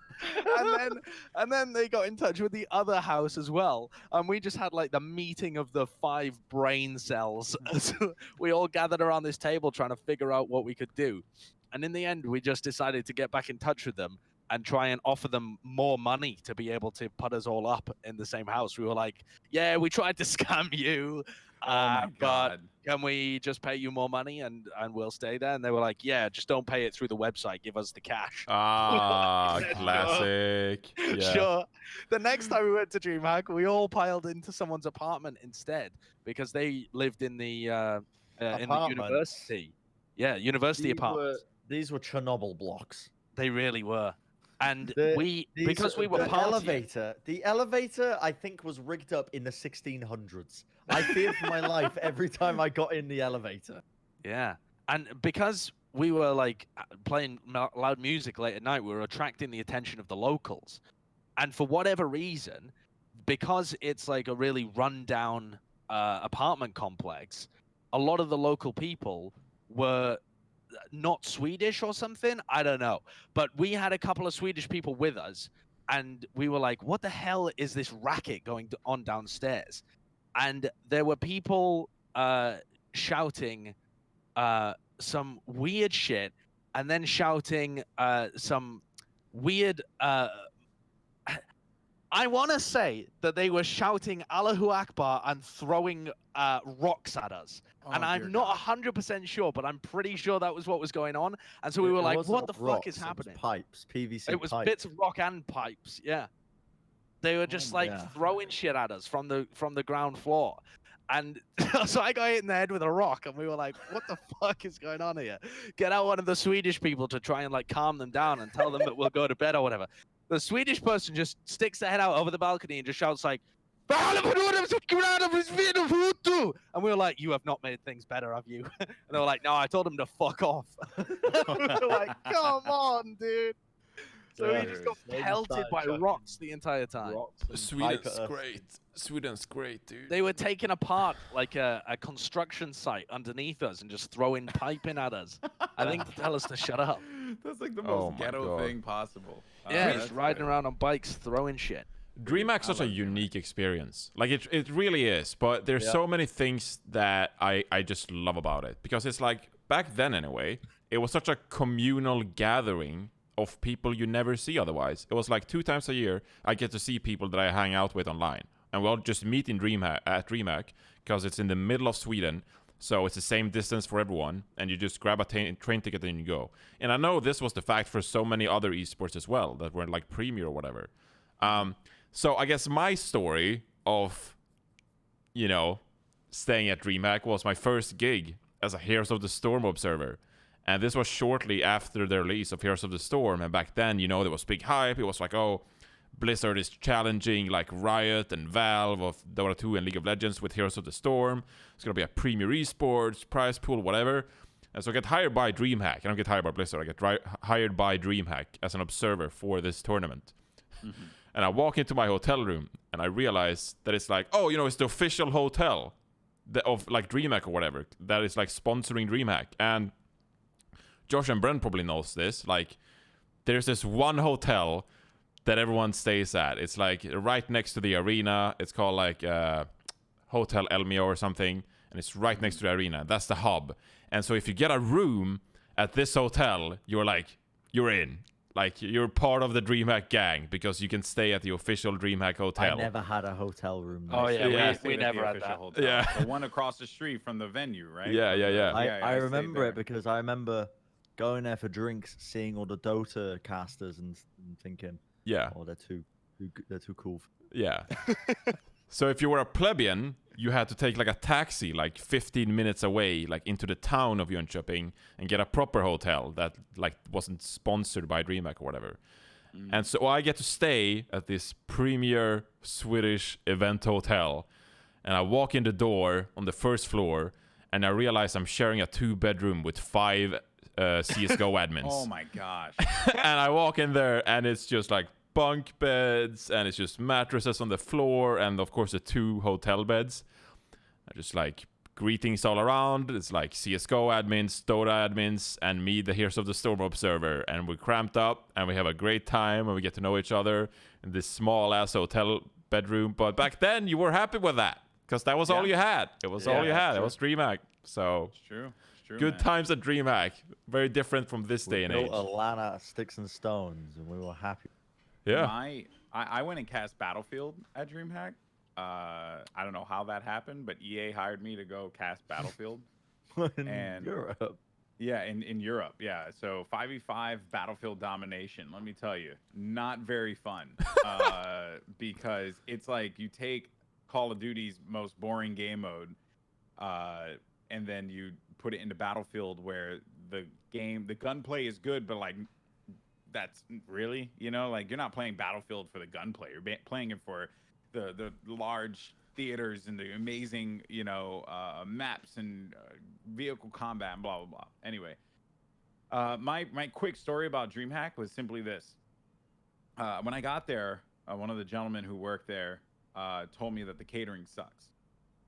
and then they got in touch with the other house as well, and we just had like the meeting of the 5 brain cells. So we all gathered around this table trying to figure out what we could do, and in the end we just decided to get back in touch with them and try and offer them more money to be able to put us all up in the same house. We were like, yeah, we tried to scam you, but can we just pay you more money and we'll stay there? And they were like, yeah, just don't pay it through the website. Give us the cash. Ah, classic. Yeah. Sure. The next time we went to DreamHack, we all piled into someone's apartment instead because they lived in the university. Yeah, university apartments. These were Chernobyl blocks. They really were. And because we were the elevator, I think, was rigged up in the 1600s. I feared for my life every time I got in the elevator. Yeah, and because we were like playing loud music late at night, we were attracting the attention of the locals. And for whatever reason, because it's like a really rundown apartment complex, a lot of the local people were not Swedish or something. I don't know. But we had a couple of Swedish people with us, and we were like, what the hell is this racket going on downstairs? And there were people shouting some weird shit, and then shouting some weird I want to say that they were shouting Allahu Akbar and throwing rocks at us. And Oh, dear I'm not God. 100% sure, but I'm pretty sure that was what was going on. And so we were It like, wasn't what the fuck rocks, is it was happening? pipes, PVC It was pipes. bits of rock and pipes. Yeah. They were just like yeah. throwing shit at us from the ground floor. And so I got hit in the head with a rock, and we were like, what the fuck is going on here? Get out one of the Swedish people to try and like calm them down and tell them that we'll go to bed or whatever. The Swedish person just sticks their head out over the balcony and just shouts like, and we were like, you have not made things better, have you? And they were like, no, I told him to fuck off. We were like, come on, dude. So Yeah. we just got They just pelted started by chucking rocks the entire time. Rocks and pipe Sweden's at us. great. Sweden's great, dude. They were taking apart like a construction site underneath us and just throwing piping at us. I think to tell us to shut up. That's like the Oh most my ghetto God. thing possible. Yeah, that's just riding great. around on bikes throwing shit. DreamHack's such a like DreamHack. unique experience. Like it really is. But there's Yeah. so many things that I just love about it, because it's like back then anyway, it was such a communal gathering of people you never see otherwise. It was like 2 times a year I get to see people that I hang out with online, and we'll just meet in DreamHack because it's in the middle of Sweden. So it's the same distance for everyone, and you just grab a train ticket and you go. And I know this was the fact for so many other esports as well that were like Premier or whatever. So I guess my story of, staying at DreamHack was my first gig as a Heroes of the Storm observer. And this was shortly after the release of Heroes of the Storm. And back then, there was big hype. It was like, oh, Blizzard is challenging like Riot and Valve of Dota 2 and League of Legends with Heroes of the Storm. It's going to be a Premier Esports, prize pool, whatever. And so I get hired by DreamHack. I don't get hired by Blizzard. I get hired by DreamHack as an observer for this tournament. Mm-hmm. And I walk into my hotel room and I realize that it's like, oh, it's the official hotel of like DreamHack or whatever that is like sponsoring DreamHack. And Josh and Bren probably knows this. Like, there's this one hotel that everyone stays at. It's like right next to the arena. It's called like Hotel Elmio or something, and it's right next to the arena. That's the hub. And so if you get a room at this hotel, you're in. Like, you're part of the DreamHack gang because you can stay at the official DreamHack hotel. I never had a hotel room. Oh, yeah, Yeah. we never had that. Hotel. Yeah. The one across the street from the venue, right? Yeah. I stayed remember there. it because I remember going there for drinks, seeing all the Dota casters and thinking, Yeah. oh, they're too cool. Yeah. So if you were a plebeian, you had to take like a taxi like 15 minutes away, like into the town of Jönköping, and get a proper hotel that like wasn't sponsored by DreamHack or whatever. And so I get to stay at this premier Swedish event hotel, and I walk in the door on the first floor, and I realize I'm sharing a 2-bedroom with 5 CSGO admins. Oh my gosh. And I walk in there, and it's just like bunk beds, and it's just mattresses on the floor, and of course the 2 hotel beds. Just like greetings all around. It's like CSGO admins, Dota admins, and me, the Heroes of the Storm observer. And we're cramped up, and we have a great time, and we get to know each other in this small ass hotel bedroom. But back then, you were happy with that because that was all you had. It was all you had. It was DreamHack. So It's true. It's true. good man. times at DreamHack. Very different from this day and built age. a LAN out of sticks and stones, and we were happy. Yeah. I went and cast Battlefield at DreamHack. I don't know how that happened, but EA hired me to go cast Battlefield. In And- Europe. Yeah, in Europe. Yeah, so 5v5 Battlefield domination. Let me tell you, not very fun. Because it's like you take Call of Duty's most boring game mode, and then you put it into Battlefield where the gunplay is good, but like that's really, like you're not playing Battlefield for the gunplay. You're playing it for the large theaters and the amazing, maps and vehicle combat and blah, blah, blah. Anyway, my quick story about DreamHack was simply this. When I got there, one of the gentlemen who worked there told me that the catering sucks.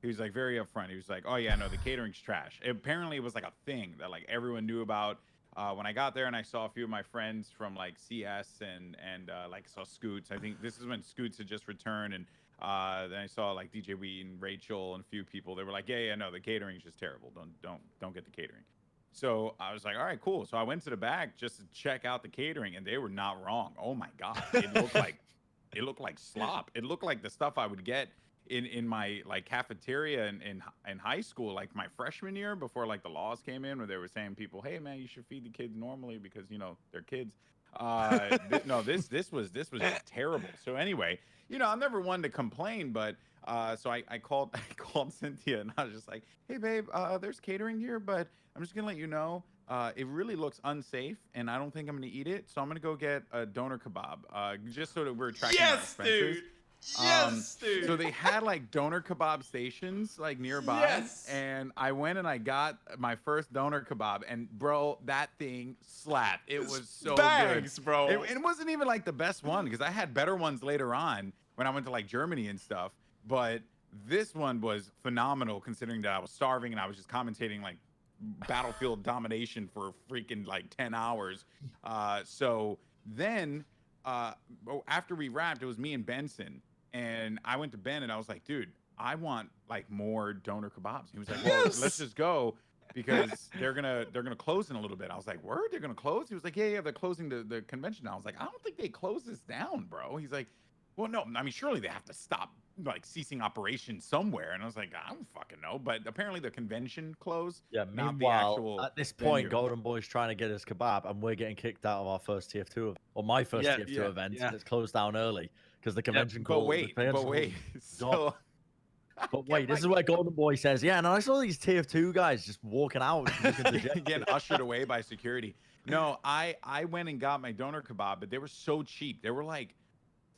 He was like very upfront. He was like, oh yeah, no, the catering's trash. Apparently it was like a thing that like everyone knew about. When I got there and I saw a few of my friends from like CS and like saw Scoots. I think this is when Scoots had just returned, and then I saw like DJ Wheat and Rachel and a few people. They were like, yeah, no, the catering's just terrible. Don't get the catering. So I was like, all right, cool. So I went to the back just to check out the catering, and they were not wrong. Oh my god, it looked like it looked like slop. It looked like the stuff I would get in my like cafeteria in high school, like my freshman year, before like the laws came in where they were saying people, hey man, you should feed the kids normally because they're kids. This was just terrible. So anyway, I'm never one to complain, but so I called Cynthia and I was just like, hey babe, there's catering here, but I'm just gonna let you know, it really looks unsafe and I don't think I'm gonna eat it, so I'm gonna go get a doner kebab, just so that we're tracking our expenses. Dude. Yes, dude. So they had like doner kebab stations like nearby, Yes. and I went and I got my first doner kebab, and bro, that thing slapped. It was so Bangs, good, bro. It wasn't even like the best one because I had better ones later on when I went to like Germany and stuff. But this one was phenomenal considering that I was starving and I was just commentating like battlefield domination for freaking like 10 hours. So then after we wrapped, it was me and Benson. And I went to Ben and I was like, dude, I want like more doner kebabs. He was like, well, let's just go because they're gonna close in a little bit. I was like, word, they're gonna close? He was like, yeah, they're closing the convention now. I was like, I don't think they close this down, bro. He's like, well, no, I mean, surely they have to stop like ceasing operations somewhere. And I was like, I don't fucking know. But apparently the convention closed. Yeah, not the meanwhile, actual at this point, venue. Goldenboy's trying to get us kebab, and we're getting kicked out of our first TF2, or my first Yeah, TF2 yeah, event, yeah. and it's closed down early because the convention But called. wait. So But wait, this is where Goldenboy says, yeah, and I saw these TF2 guys just walking out, getting ushered away by security. No, I went and got my doner kebab, but they were so cheap. They were like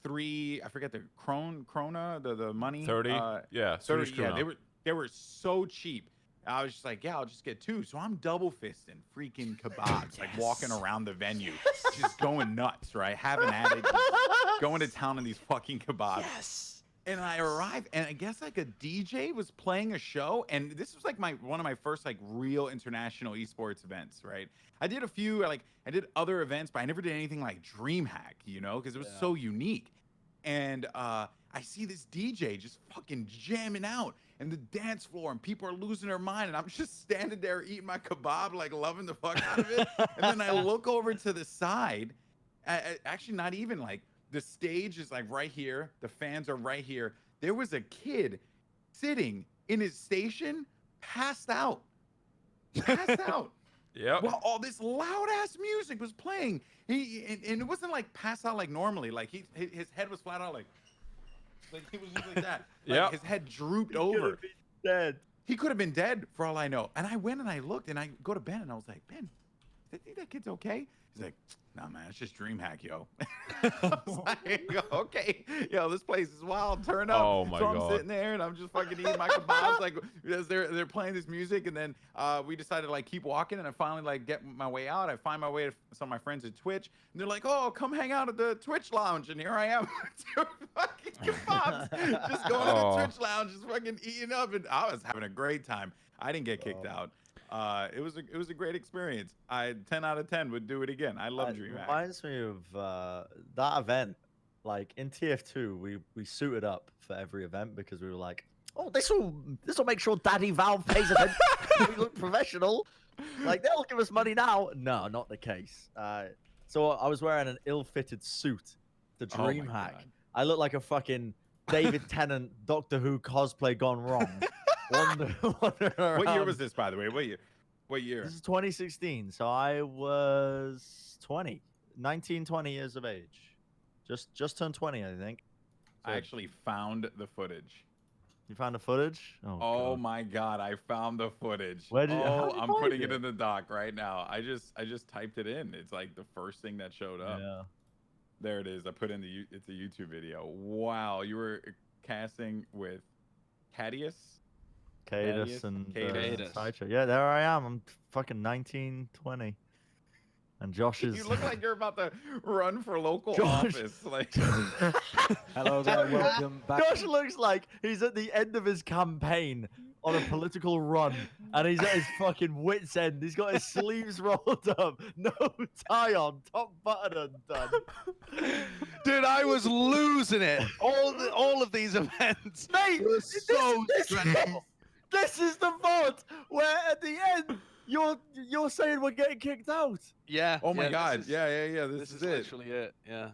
I forget the krona, the money. 30. Yeah, 30. Yeah, krona. they were so cheap. I was just like, yeah, I'll just get two. So I'm double fisting freaking kebabs, like walking around the venue, just going nuts, right? Having at it, just going to town on these fucking kebabs. Yes. And I arrived, and I guess like a DJ was playing a show, and this was like one of my first like real international esports events, right? I did a few, like I did other events, but I never did anything like DreamHack, because it was so unique. And I see this DJ just fucking jamming out in the dance floor, and people are losing their mind, and I'm just standing there eating my kebab, like loving the fuck out of it. And then I look over to the side, actually not even like. The stage is like right here. The fans are right here. There was a kid sitting in his station, passed out. Yep. Well, all this loud ass music was playing. And it wasn't like pass out like normally. Like his head was flat out, like he was just like that. Like his head drooped over. Dead. He could have been dead for all I know. And I went and I looked and I go to Ben and I was like, Ben, I think that kid's okay. He's like, nah, man, it's just DreamHack, yo. I was like, okay, yo, this place is wild. Turn up. Oh my God. God. I'm sitting there and I'm just fucking eating my kebabs, like as they're playing this music, and then we decided to like keep walking, and I finally like get my way out. I find my way to some of my friends at Twitch, and they're like, oh, come hang out at the Twitch lounge, and here I am, two fucking kebabs, just going to the Twitch lounge, just fucking eating up, and I was having a great time. I didn't get kicked out. It was a great experience. 10 out of 10 would do it again. I love DreamHack. Reminds me of that event. Like in TF2, we suited up for every event because we were like, oh, this will make sure Daddy Valve pays attention. We look professional. Like they'll give us money now. No, not the case. So I was wearing an ill-fitted suit to DreamHack. I look like a fucking David Tennant Doctor Who cosplay gone wrong. What year was this, by the way? What year? This is 2016. So I was 19, 20 years of age. Just turned 20, I think. So I actually found the footage. You found the footage? Oh God. my God, I found the footage. How did you I'm find putting it it in the doc right now. I just typed it in. It's like the first thing that showed up. Yeah. There it is. I put in it's a YouTube video. Wow, you were casting with Cadius and Cadus. Sideshow. Yeah, there I am. I'm fucking 19, 20. And Josh is. You look like you're about to run for local Josh. office. Like, Hello there, welcome back. Josh looks like he's at the end of his campaign on a political run, and he's at his fucking wit's end. He's got his sleeves rolled up, no tie on, top button undone. Dude, I was losing it. All of these events. Mate, It was so stressful. This is the VOD where at the end you're saying we're getting kicked out. Yeah. oh my yeah, God. this is- Yeah. This This is is it. literally it. Yeah.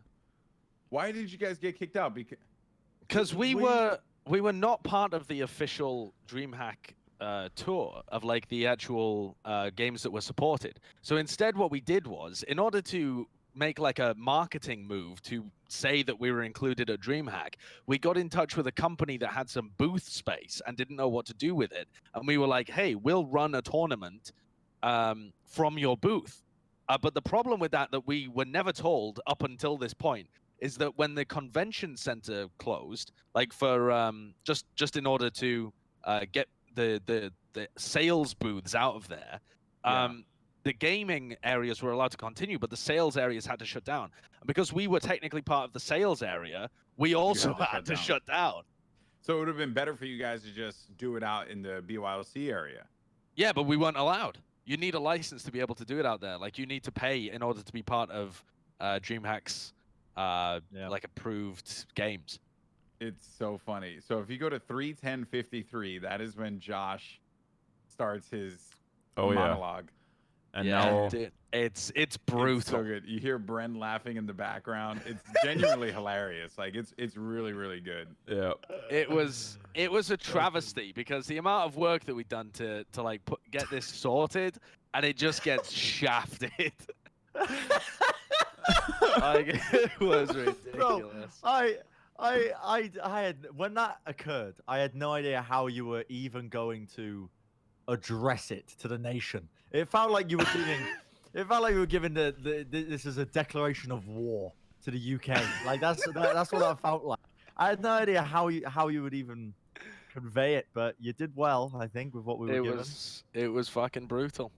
Why did you guys get kicked out? Because we were not part of the official DreamHack tour of like the actual games that were supported. So instead, what we did was, in order to make like a marketing move to say that we were included at DreamHack, we got in touch with a company that had some booth space and didn't know what to do with it. And we were like, hey, we'll run a tournament from your booth. But the problem with that we were never told up until this point is that when the convention center closed, like for just in order to get the sales booths out of there, the gaming areas were allowed to continue, but the sales areas had to shut down. And because we were technically part of the sales area, we also had to shut down. So it would have been better for you guys to just do it out in the BYOC area. Yeah, but we weren't allowed. You need a license to be able to do it out there. Like, you need to pay in order to be part of DreamHack's like approved games. It's so funny. So if you go to 3:10:53, that is when Josh starts his monologue. And now dude, it's brutal. It's so good. You hear Bren laughing in the background. It's genuinely hilarious. Like it's really, really good. Yeah. It was a travesty because the amount of work that we've done to like get this sorted, and it just gets shafted. Like, it was ridiculous. Bro, I had, when that occurred, I had no idea how you were even going to address it to the nation. It felt like you were giving, this is a declaration of war to the UK. Like that's what I felt like. I had no idea how you would even convey it, but you did well, I think, with what we were given. It was fucking brutal.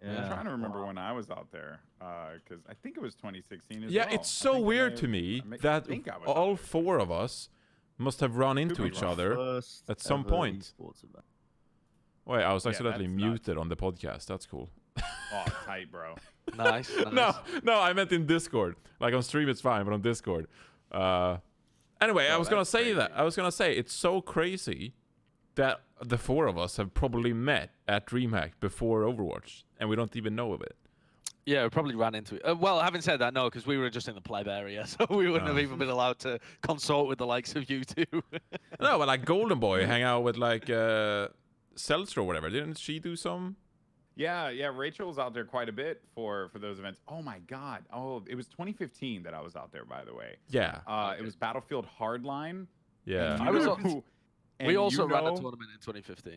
Yeah. I'm trying to remember when I was out there, because I think it was 2016 as Yeah, well. it's so weird to me that all four of us must have run into each other at some point. Wait, I was accidentally muted on the podcast. That's cool. Oh, tight, bro. Nice. No, I meant in Discord. Like on stream, it's fine, but on Discord. Anyway, I was gonna say that. I was gonna say it's so crazy that the four of us have probably met at DreamHack before Overwatch, and we don't even know of it. Yeah, we probably ran into it. Well, having said that, no, because we were just in the pleb area, so we wouldn't have even been allowed to consult with the likes of you two. No, but like Goldenboy hang out with like Seltzer or whatever. Didn't she do some? Yeah, Rachel was out there quite a bit for those events. Oh my God. Oh, it was 2015 that I was out there, by the way. Yeah. It was Battlefield Hardline. Yeah. We also ran a tournament in 2015.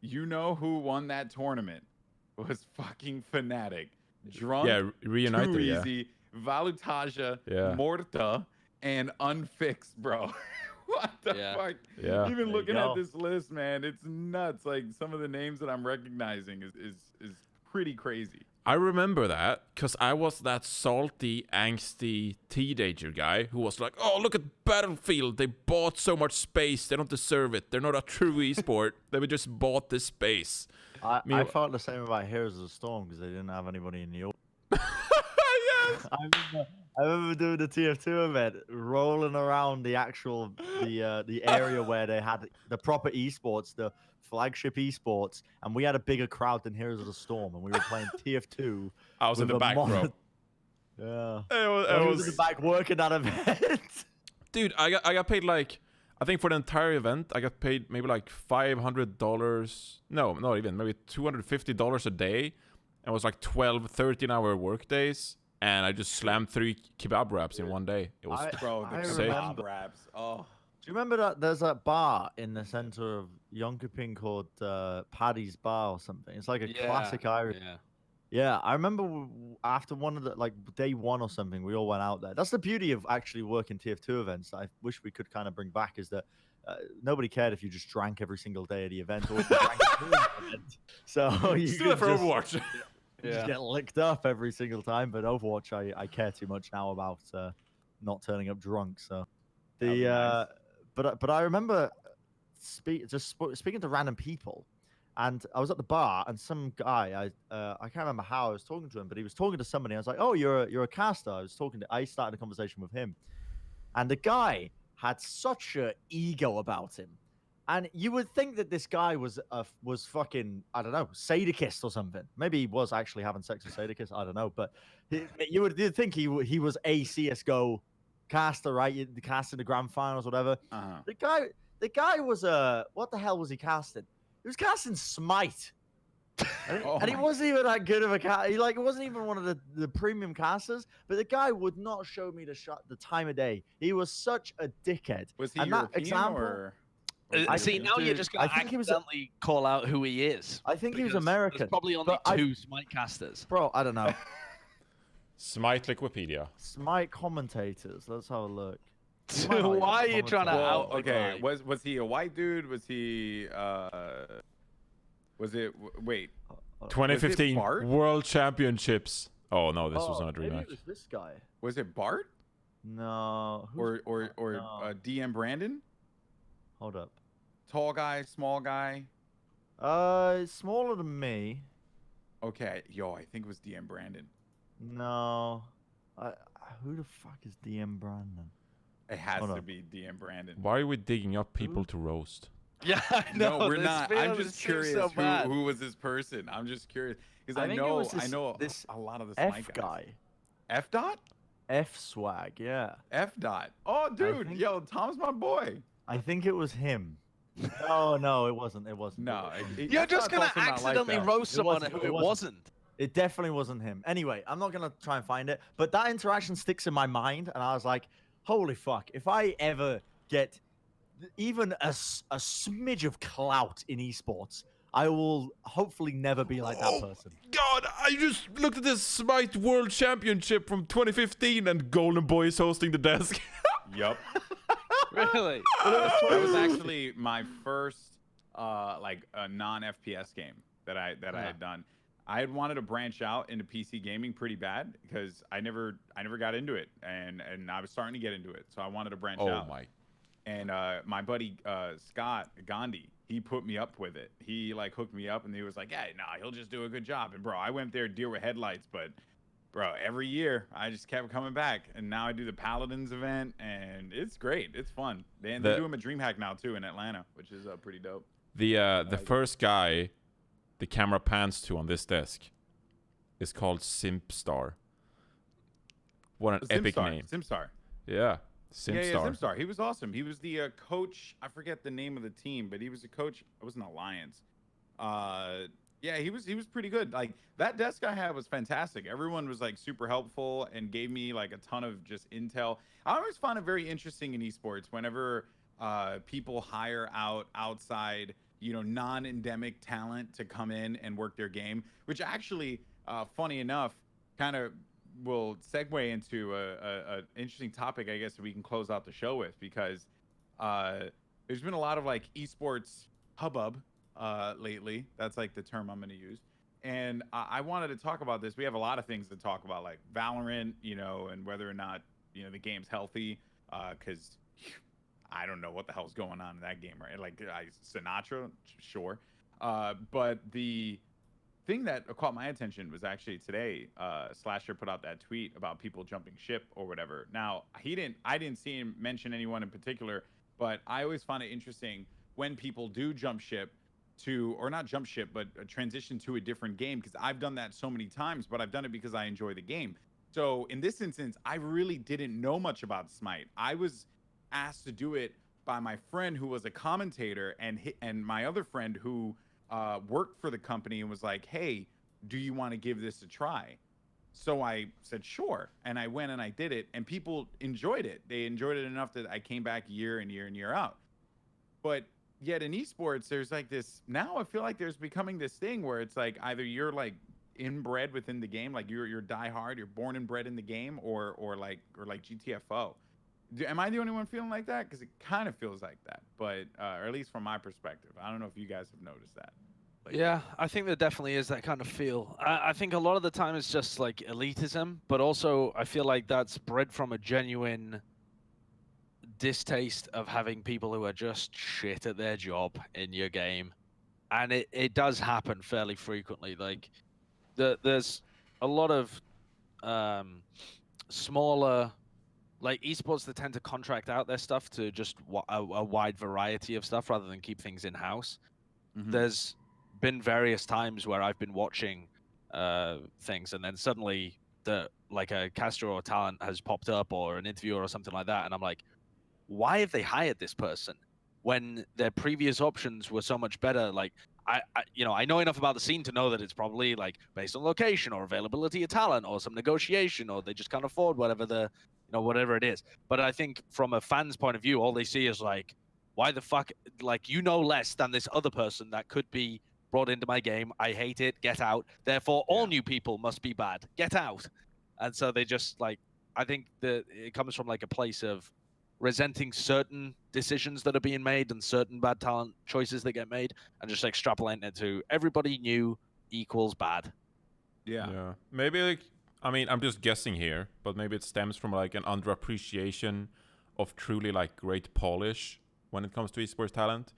You know who won that tournament? It was fucking Fnatic. Drunk, Reunited, Too Easy, Valutaja, Morta, and Unfixed, bro. What the fuck? Yeah. Even looking at this list, man, it's nuts. Like some of the names that I'm recognizing is pretty crazy. I remember that because I was that salty, angsty teenager guy who was like, "Oh, look at Battlefield! They bought so much space. They don't deserve it. They're not a true esport. They just bought this space." I felt the same about Heroes of the Storm because they didn't have anybody in the audience. Yes. I remember doing the TF2 event, rolling around the actual the area where they had the proper esports, the flagship esports, and we had a bigger crowd than Heroes of the Storm, and we were playing TF2. I was in the back, bro. Yeah, I was in the back working that event. Dude, I got paid like, I think for the entire event, I got paid maybe like $500. No, not even, maybe $250 a day. It was like 12, 13-hour work days. And I just slammed 3 kebab wraps in one day. It was the kebab wraps. Oh, do you remember that? There's that bar in the center of Yonkoping called Paddy's Bar or something. It's like a classic Irish. Yeah, I remember after one of the day one or something, we all went out there. That's the beauty of actually working TF2 events. I wish we could kind of bring back is that nobody cared if you just drank every single day of the event or if you drank during the event. So you still for Overwatch. You just get licked up every single time, but Overwatch, I care too much now about not turning up drunk. So but I remember speaking to random people, and I was at the bar, and some guy I can't remember how I was talking to him, but he was talking to somebody. I was like, "Oh, you're a caster." I started a conversation with him, and the guy had such an ego about him. And you would think that this guy was fucking, I don't know, sadist or something. Maybe he was actually having sex with sadist. I don't know. But you'd think he was a CSGO caster, right? The caster in the grand finals, whatever. Uh-huh. The guy was what the hell was he casting? He was casting Smite. And he wasn't even that good of a cast. He wasn't even one of the premium casters. But the guy would not show me the time of day. He was such a dickhead. Was he and European that example, or? See, now you're Dude, just going I to think he was accidentally call out who he is. I think he was because American. There's probably only but two Smite casters. Bro, I don't know. Smite Wikipedia. Smite commentators. Let's have a look. So why are you trying to Well, out? the okay, guy? was he a white dude? Was he was it wait? 2015 Bart? World Championships. Oh no, this was not maybe DreamHack. it was this guy. Was it Bart No. or No. DM Brandon? Hold up. Tall guy, small guy. Smaller than me. Okay, yo, I think it was DM Brandon. No. Who the fuck is DM Brandon? It has Hold to up. be DM Brandon. Why are we digging up people to roast? Yeah, I know. No, we're this not. feels- I'm this just seems curious so bad. who was this person. I'm just curious because I I think it know was this- I know this a lot of the F Smite guy. F dot? F swag, yeah. F dot. Oh, dude, think- yo, Tom's my boy. I think it was him. No, it wasn't. It wasn't. No, You're just going to accidentally roast It someone wasn't- who it it wasn't. wasn't. It definitely wasn't him. Anyway, I'm not gonna try and find it, but that interaction sticks in my mind, and I was like, "Holy fuck! If I ever get even a smidge of clout in esports, I will hopefully never be like that person." God, I just looked at this Smite World Championship from 2015 and Goldenboy is hosting the desk. Yup. Really? That was actually my first like a non FPS game that I had done. I had wanted to branch out into PC gaming pretty bad because I never got into it, and I was starting to get into it, so I wanted to branch out. Oh my. And my buddy Scott Gandhi, he put me up with it. He like hooked me up, and he was like, "Yeah, nah, he'll just do a good job." And bro, I went there deer with headlights, but bro, every year I just kept coming back, and now I do the Paladins event, and it's great. It's fun. They do them at DreamHack now too in Atlanta, which is pretty dope. The first guy the camera pans to on this desk is called Simpstar. What an epic name. Simstar. Yeah. Simpstar. Yeah, Simstar. He was awesome. He was the coach. I forget the name of the team, but he was a coach. It was an alliance. Yeah, he was pretty good. Like that desk I had was fantastic. Everyone was like super helpful and gave me like a ton of just intel. I always find it very interesting in esports whenever people hire outside, non-endemic talent to come in and work their game, which actually, funny enough, kind of will segue into a interesting topic, I guess, that we can close out the show with, because there's been a lot of like esports hubbub lately. That's like the term I'm going to use. And I wanted to talk about this. We have a lot of things to talk about, like Valorant, and whether or not, the game's healthy, because I don't know what the hell's going on in that game, right? Like Sinatra, sure. But the thing that caught my attention was actually today, Slasher put out that tweet about people jumping ship or whatever. Now, I didn't see him mention anyone in particular, but I always find it interesting when people do jump ship or not jump ship, but transition to a different game, because I've done that so many times, but I've done it because I enjoy the game. So in this instance, I really didn't know much about Smite. I was asked to do it by my friend who was a commentator, and my other friend who worked for the company, and was like, "Hey, do you want to give this a try?" So I said, "Sure." And I went and I did it, and people enjoyed it. They enjoyed it enough that I came back year and year and year out. But yet in esports, there's like this, now I feel like there's becoming this thing where it's like either you're like inbred within the game, like you're diehard, you're born and bred in the game, or like GTFO. Am I the only one feeling like that? Because it kind of feels like that, but or at least from my perspective, I don't know if you guys have noticed that. Yeah, I think there definitely is that kind of feel. I think a lot of the time it's just like elitism, but also I feel like that's bred from a genuine distaste of having people who are just shit at their job in your game. And it does happen fairly frequently. Like there's a lot of smaller, like esports that tend to contract out their stuff to just a wide variety of stuff rather than keep things in-house. Mm-hmm. There's been various times where I've been watching things, and then suddenly that like a caster or talent has popped up or an interviewer or something like that, and I'm like, why have they hired this person when their previous options were so much better? Like, I know enough about the scene to know that it's probably like based on location or availability of talent or some negotiation, or they just can't afford whatever it is. But I think from a fan's point of view, all they see is like, why the fuck, like, you know less than this other person that could be brought into my game. I hate it. Get out. Therefore, all new people must be bad. Get out. And so they just like, I think that it comes from like a place of resenting certain decisions that are being made and certain bad talent choices that get made, and just extrapolating it to everybody new equals bad. Yeah. Maybe like, I mean, I'm just guessing here, but maybe it stems from like an underappreciation of truly like great polish when it comes to esports talent.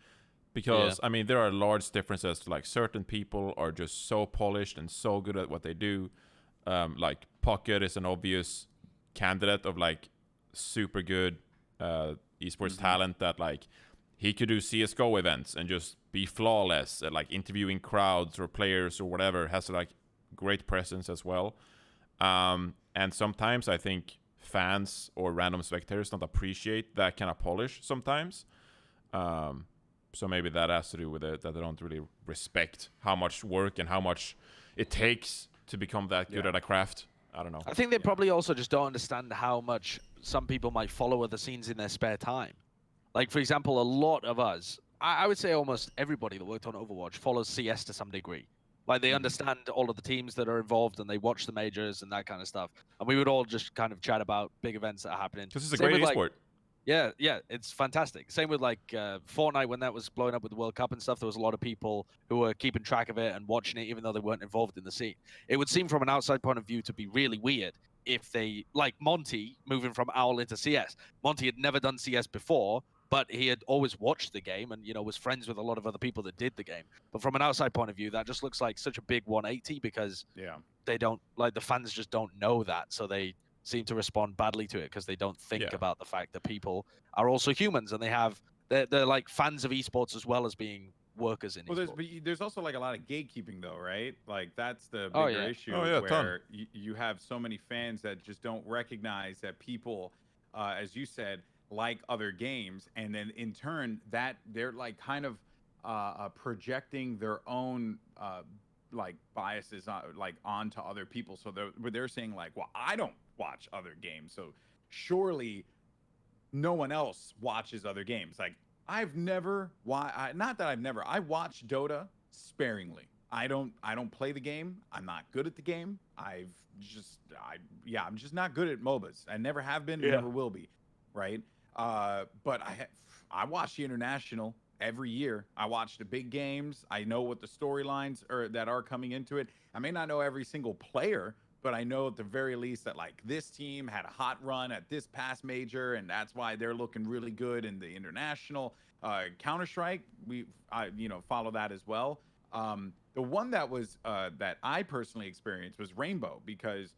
Because I mean, there are large differences to like certain people are just so polished and so good at what they do. Like Pocket is an obvious candidate of like super good esports talent that like he could do CSGO events and just be flawless at like interviewing crowds or players or whatever. Has like great presence as well. And sometimes I think fans or random spectators don't appreciate that kind of polish sometimes. So maybe that has to do with it, that they don't really respect how much work and how much it takes to become that good at a craft. I don't know. I think they probably also just don't understand how much some people might follow other scenes in their spare time. Like, for example, a lot of us, I would say almost everybody that worked on Overwatch follows CS to some degree. Like, they understand all of the teams that are involved and they watch the majors and that kind of stuff. And we would all just kind of chat about big events that are happening. Because it's a great esport. Yeah, it's fantastic. Same with like Fortnite, when that was blowing up with the World Cup and stuff, there was a lot of people who were keeping track of it and watching it, even though they weren't involved in the scene. It would seem from an outside point of view to be really weird if they, like Monty, moving from OWL into CS. Monty had never done CS before, but he had always watched the game and, was friends with a lot of other people that did the game. But from an outside point of view, that just looks like such a big 180 because they don't, like, the fans just don't know that. So they seem to respond badly to it because they don't think about the fact that people are also humans and they're like fans of esports as well as being workers in esports. But there's also like a lot of gatekeeping though, right? Like that's the bigger issue where you have so many fans that just don't recognize that people, as you said, like other games, and then in turn that they're like kind of projecting their own like biases like onto other people. So they're saying like, well, I don't watch other games, so surely no one else watches other games. Like I watch Dota sparingly. I don't play the game. I'm not good at the game. I'm just not good at MOBAs. I never have been, never will be, right? But I watch the international every year. I watch the big games. I know what the storylines that are coming into it. I may not know every single player, but I know at the very least that like this team had a hot run at this past major, and that's why they're looking really good in the international. Counter-Strike, I follow that as well. The one that was that I personally experienced was Rainbow, because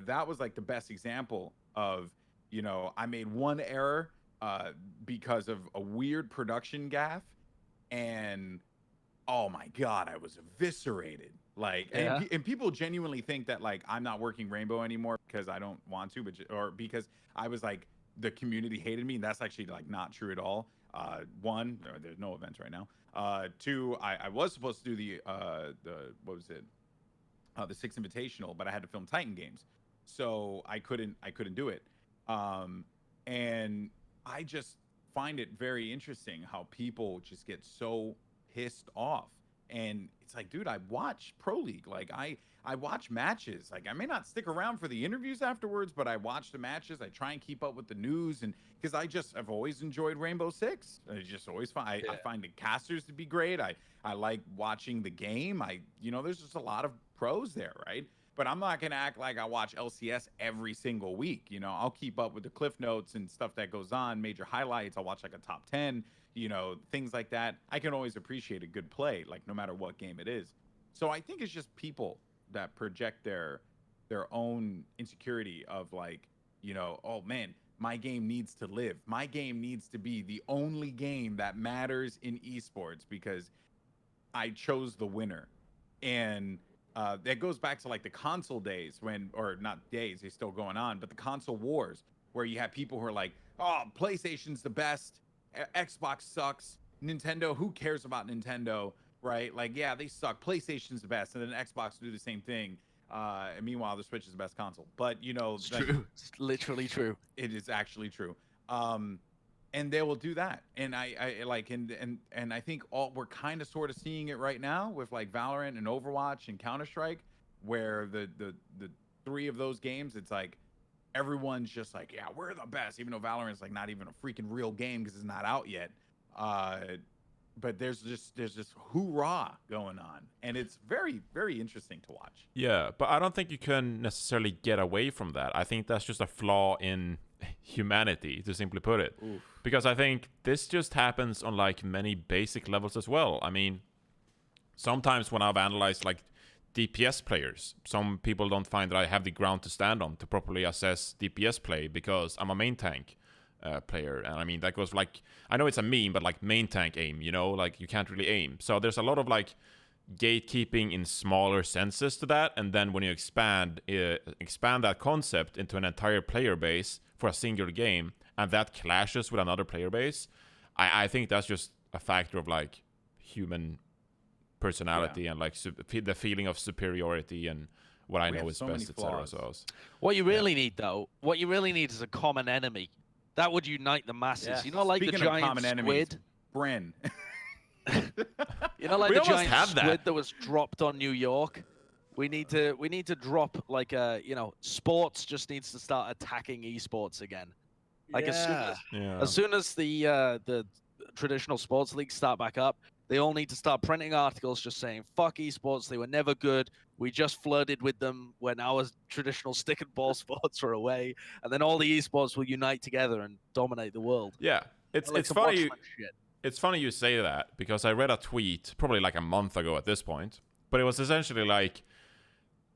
that was like the best example of, I made one error because of a weird production gaffe, and oh my god, I was eviscerated. Like, and people genuinely think that like I'm not working Rainbow anymore because I don't want to, or because I was like the community hated me, and that's actually like not true at all. One, there's no events right now. Two, I was supposed to do the what was it? The Six Invitational, but I had to film Titan games, so I couldn't do it. And I just find it very interesting how people just get so pissed off. And it's like, dude, I watch Pro League. Like I watch matches. Like I may not stick around for the interviews afterwards, but I watch the matches. I try and keep up with the news, and because I've always enjoyed Rainbow Six. I just always I find the casters to be great. I like watching the game. There's just a lot of pros there, right? But I'm not gonna act like I watch LCS every single week. I'll keep up with the cliff notes and stuff that goes on, major highlights. I'll watch like a top 10, things like that. I can always appreciate a good play, like no matter what game it is. So I think it's just people that project their own insecurity of like, oh man, my game needs to live. My game needs to be the only game that matters in esports because I chose the winner. And that goes back to like the console days when, or not days, they're still going on, but the console wars where you have people who are like, oh, PlayStation's the best, Xbox sucks, Nintendo, who cares about Nintendo, right? Like, yeah, they suck. PlayStation's the best, and then Xbox do the same thing. And meanwhile, the Switch is the best console. But you know, It's true. It's literally true. It is actually true. And they will do that. And I like, and I think we're kind of sort of seeing it right now with like Valorant and Overwatch and Counter-Strike, where the three of those games, it's like everyone's just like, yeah, we're the best, even though Valorant's like not even a freaking real game because it's not out yet. But there's just hoorah going on, and it's very, very interesting to watch. Yeah, but I don't think you can necessarily get away from that. I think that's just a flaw in humanity, to simply put it. Oof. Because I think this just happens on like many basic levels as well. I mean, sometimes when I've analyzed like DPS players, some people don't find that I have the ground to stand on to properly assess DPS play because I'm a main tank player. And I mean, that goes like, I know it's a meme, but like main tank aim, you know, like you can't really aim. So there's a lot of like gatekeeping in smaller senses to that. And then when you expand that concept into an entire player base for a single game, and that clashes with another player base, I think that's just a factor of like human personality and like the feeling of superiority and what I know is best, etc. So what you really need, though, is a common enemy that would unite the masses. Yeah. You know, like Speaking the of giant common enemies, squid. Bren. You know, like We the almost giant have that. squid that was dropped on New York. We need to drop like sports just needs to start attacking esports again. Like as soon as the traditional sports leagues start back up, they all need to start printing articles just saying fuck esports. They were never good. We just flirted with them when our traditional stick and ball sports were away, and then all the esports will unite together and dominate the world. yeah, it's Like it's some funny. Watchmen shit. It's funny you say that because I read a tweet probably like a month ago at this point, but it was essentially like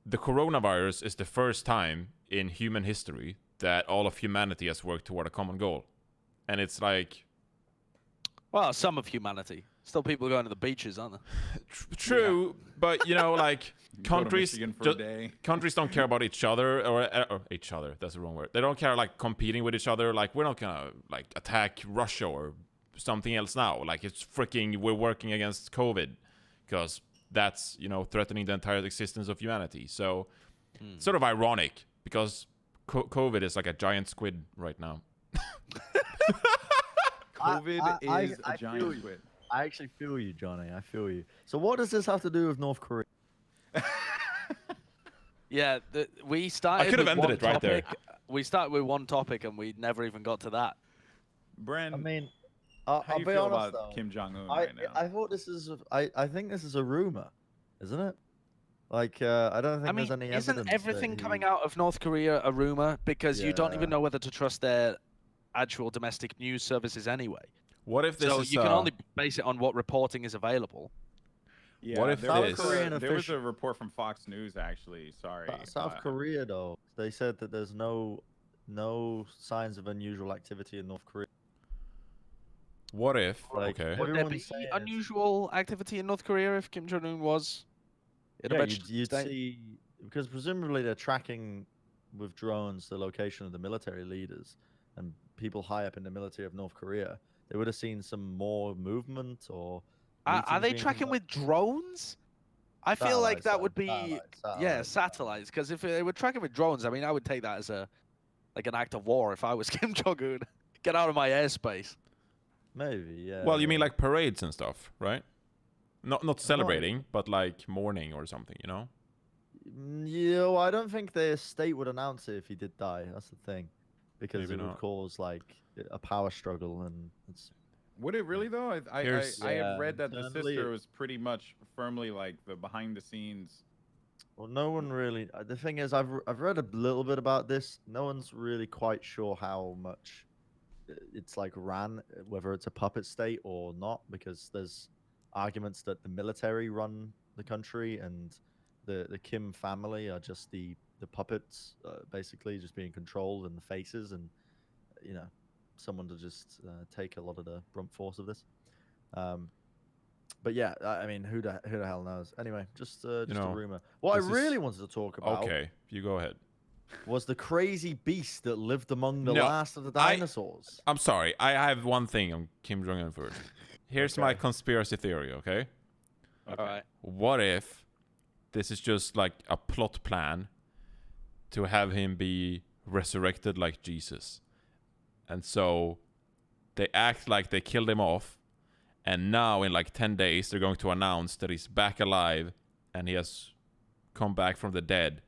the coronavirus is the first time in human history that all of humanity has worked toward a common goal. And it's like, Well, some of humanity. Still people going to the beaches, aren't there? true, but you know, like Go to countries Michigan for a day. countries don't care about each other or each other. That's the wrong word. They don't care like competing with each other. Like we're not gonna like attack Russia or something else now. Like it's freaking we're working against COVID because that's, you know, threatening the entire existence of humanity. So sort of ironic because COVID is like a giant squid right now. COVID I is a feel giant you. squid. I actually feel you, Johnny. I feel you. So what does this have to do with North Korea? Yeah, we started. I could have with ended one it right there. topic. We started with one topic and we never even got to that. Bren, I mean, how I'll you be feel honest about though. Kim Jong-un I right now? I thought this is I think this is a rumor, isn't it? Like I don't think I mean, there's any evidence. isn't everything that coming out of North Korea a rumor because you don't Yeah. even know whether to trust their actual domestic news services anyway? What if this So is you can only base it on what reporting is available. Yeah, What if there South was Korean there was a official- report from Fox News actually. Sorry, South Korea though? They said that there's no signs of unusual activity in North Korea. What if? Like, Okay. Would there be Everyone's saying it's- unusual activity in North Korea if Kim Jong Un was in a Yeah, vegetable you'd state? see because presumably they're tracking with drones the location of the military leaders and people high up in the military of North Korea. They would have seen some more movement or. Are meetings they being tracking with conducted. drones? I feel like Satellites, that would be satellites. satellites. Because if they were tracking with drones, I mean, I would take that as an act of war if I was Kim Jong Un. Get out of my airspace. Maybe, yeah. Well, you mean yeah. like parades and stuff, right? Not celebrating, but like mourning or something, you know? Yeah, well, I don't think the state would announce it if he did die. That's the thing, because Maybe it would not. cause like a power struggle, and it's Would it really though? I Here's- have Yeah, read that the internally sister it- was pretty much firmly like the behind the scenes. well, no one really. The thing is, I've read a little bit about this. No one's really quite sure how much it's like ran, whether it's a puppet state or not, because there's arguments that the military run the country and the Kim family are just the puppets, basically just being controlled and the faces, and you know, someone to just take a lot of the brunt force of this. But yeah, I mean, who the hell knows? Anyway, just a know, rumor. What I this is- really wanted to talk about Okay, you go ahead. was the crazy beast that lived among the No, last of the dinosaurs. I'm sorry. I have one thing on Kim Jong Un first. Here's my Okay. conspiracy theory. Okay. All right. What if this is just like a plot plan to have him be resurrected like Jesus? And so they act like they killed him off, and now in like 10 days they're going to announce that he's back alive and he has come back from the dead,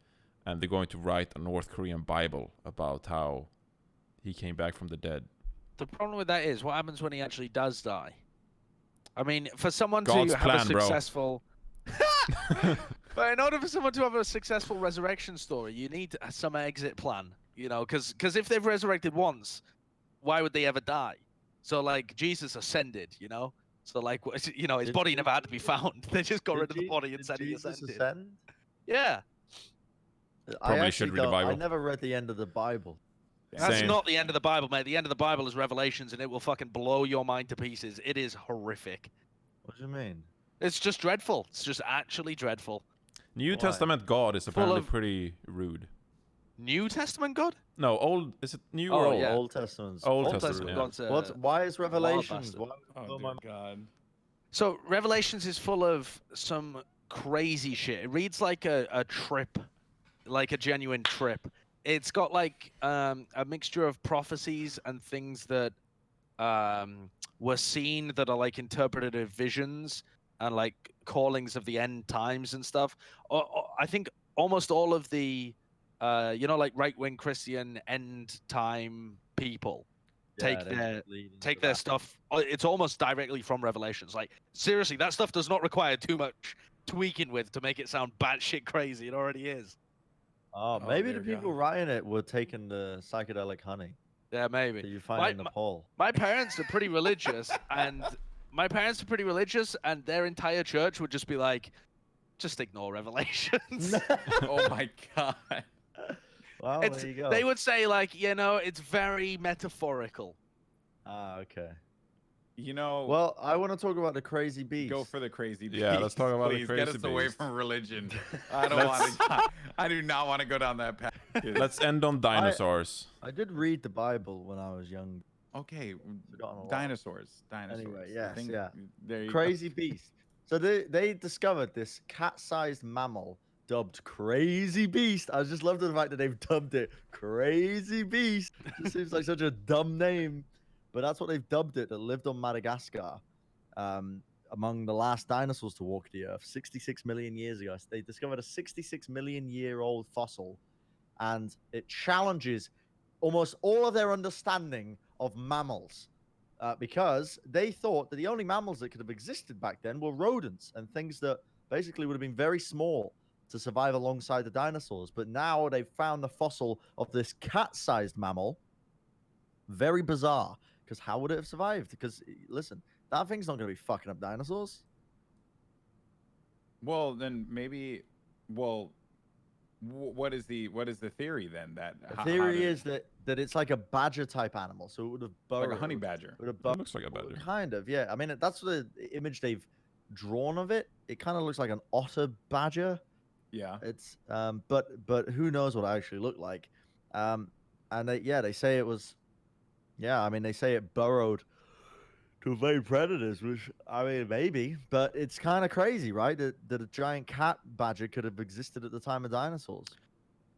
and they're going to write a North Korean Bible about how he came back from the dead. The problem with that is, what happens when he actually does die? I mean, for someone God's to have plan, a bro. successful... But in order for someone to have a successful resurrection story, you need some exit plan, you know, because if they've resurrected once, why would they ever die? So, like, Jesus ascended, you know? So, like, you know, his Did body Je- never had to be found. They just got Did rid of the Je- body and did said he Jesus ascended. ascend? Yeah. Probably I should actually read the don't- I Bible. never read the end of the Bible. That's Same. not the end of the Bible, mate. The end of the Bible is Revelations, and it will fucking blow your mind to pieces. It is horrific. What do you mean? It's just dreadful. It's just actually dreadful. New Why? Testament God is apparently of- pretty rude. New Testament God? No, old. Is it new Oh, or old? yeah. Old Testament's Old Old Testament, Testament yeah. God's Why is Revelations? bastard. Why, Oh, my dear God. So Revelations is full of some crazy shit. It reads like a trip, like a genuine trip. It's got like a mixture of prophecies and things that were seen that are like interpretative visions and like callings of the end times and stuff. I think almost all of the you know, like right-wing Christian end time people take their stuff. It's almost directly from Revelations. Like, seriously, that stuff does not require too much tweaking with to make it sound batshit crazy. It already is. Oh, Oh, maybe dear the people God. writing it were taking the psychedelic honey Yeah, that maybe. you find My- in Nepal. My parents are pretty religious, and their entire church would just be like, just ignore Revelations. Oh my God. Well, It's- there you go. They would say, like, you know, it's very metaphorical. Ah, okay. You know, Well, I want to talk about the crazy beast. go for the crazy beast. Yeah, let's talk about the Please crazy get us away beast. from religion. I don't want to. I do not want to go down that path. Let's end on dinosaurs. I did read the Bible when I was young. Okay, Forgotten a lot. Dinosaurs. Anyway, I yes, think yeah. There you Crazy beast. So they discovered this cat-sized mammal dubbed Crazy Beast. I just love the fact that they've dubbed it Crazy Beast. It seems like such a dumb name, but that's what they've dubbed it. That lived on Madagascar, among the last dinosaurs to walk the earth, 66 million years ago. So they discovered a 66 million year old fossil, and it challenges almost all of their understanding of mammals. Because they thought that the only mammals that could have existed back then were rodents and things that basically would have been very small to survive alongside the dinosaurs. But now they've found the fossil of this cat-sized mammal. Very bizarre, because how would it have survived? Because, listen, that thing's not going to be fucking up dinosaurs. Well, then maybe. Well, what is the theory then? That The theory is that it's like a badger-type animal, so it would have burrowed. like a honey badger. Would have It looks like a badger. Kind of, yeah. I mean, that's the image they've drawn of it. It kind of looks like an otter badger. Yeah. It's but who knows what it actually looked like. And they say it was, I mean, they say it burrowed to evade predators, which, I mean, maybe, but it's kind of crazy, right? That a giant cat badger could have existed at the time of dinosaurs.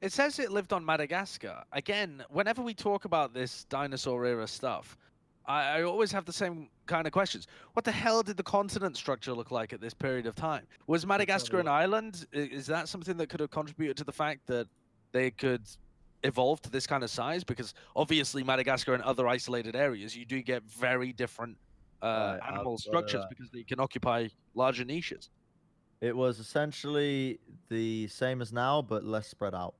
It says it lived on Madagascar. Again, whenever we talk about this dinosaur era stuff, I always have the same kind of questions. What the hell did the continent structure look like at this period of time? Was Madagascar an island? Is that something that could have contributed to the fact that they could evolve to this kind of size? Because obviously Madagascar and other isolated areas, you do get very different animal structures because they can occupy larger niches. It was essentially the same as now, but less spread out.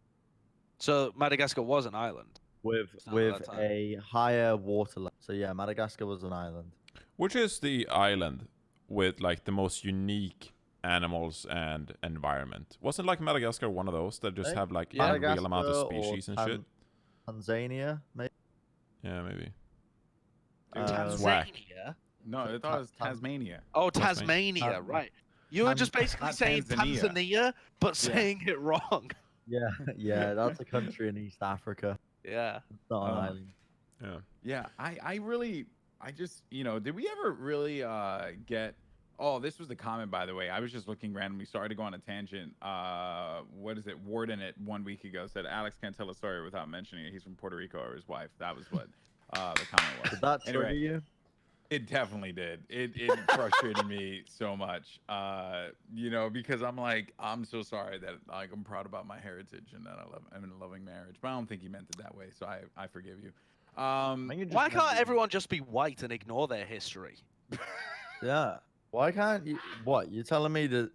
So Madagascar was an island. With Sound at that time. a higher water level. So yeah, Madagascar was an island. Which is the island with like the most unique animals and environment? Wasn't like Madagascar one of those that just have like a real amount of Madagascar or species and shit? Tanzania, maybe. Yeah, maybe. Dude, It's whack. Tanzania? No, I thought it was Tasmania. Oh, Tasmania. Tasmania, right. You were just basically not saying Tanzania. Tanzania, but saying it wrong. Yeah, yeah, that's a country in East Africa. Yeah. It's not an island. Yeah. Yeah, I just, did we ever really get? Oh, this was the comment, by the way. I was just looking randomly. Sorry to go on a tangent. What is it? Warden it 1 week ago said Alex can't tell a story without mentioning it. He's from Puerto Rico or his wife. That was what the comment was. Did that trigger Anyway. you? It definitely did. It frustrated me so much, because I'm like, I'm so sorry that like I'm proud about my heritage and that I'm in a loving marriage, but I don't think he meant it that way, so I forgive you. Why can't everyone just be white and ignore their history? Yeah. Why can't you? What? You're telling me that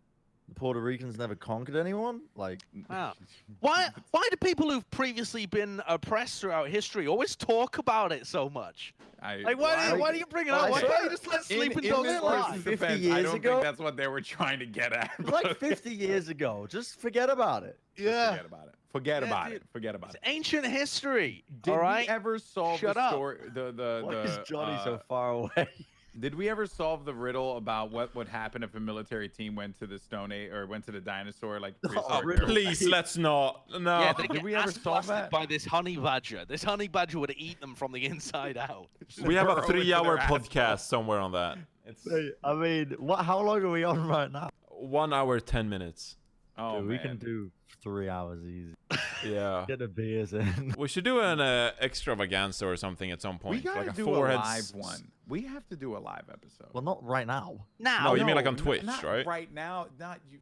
the Puerto Ricans never conquered anyone? Like, Wow. Why do people who've previously been oppressed throughout history always talk about it so much? Like, why do you bring it up? Why can't you just let sleeping dogs this lie? person's 50 defense, I years don't ago? think that's what they were trying to get at. it's like 50 years ago. Just forget about it. Yeah. Forget about it. Forget Yeah, about dude. it. Forget about It's it. ancient history. Did all right? we ever solve Shut the up. story? Why is Johnny so uh, far away? Did we ever solve the riddle about what would happen if a military team went to the Stone Age or went to the dinosaur like the prehistoric era? Please, let's not. No. Yeah, they Did get we ever ass solve blasted that? by this honey badger. This honey badger would eat them from the inside out. We have a burrow into 3-hour their ass. podcast somewhere on that. It's I mean, how long are we on right now? 1 hour 10 minutes. Oh, Dude, we man. can do 3 hours easy. Yeah. Get the beers in. We should do an extravaganza or something at some We point. gotta like a do foreheads. a live one. We have to do a live episode. Well, not right now. Now, No, you mean like on n- Twitch, not right? Right now, not you,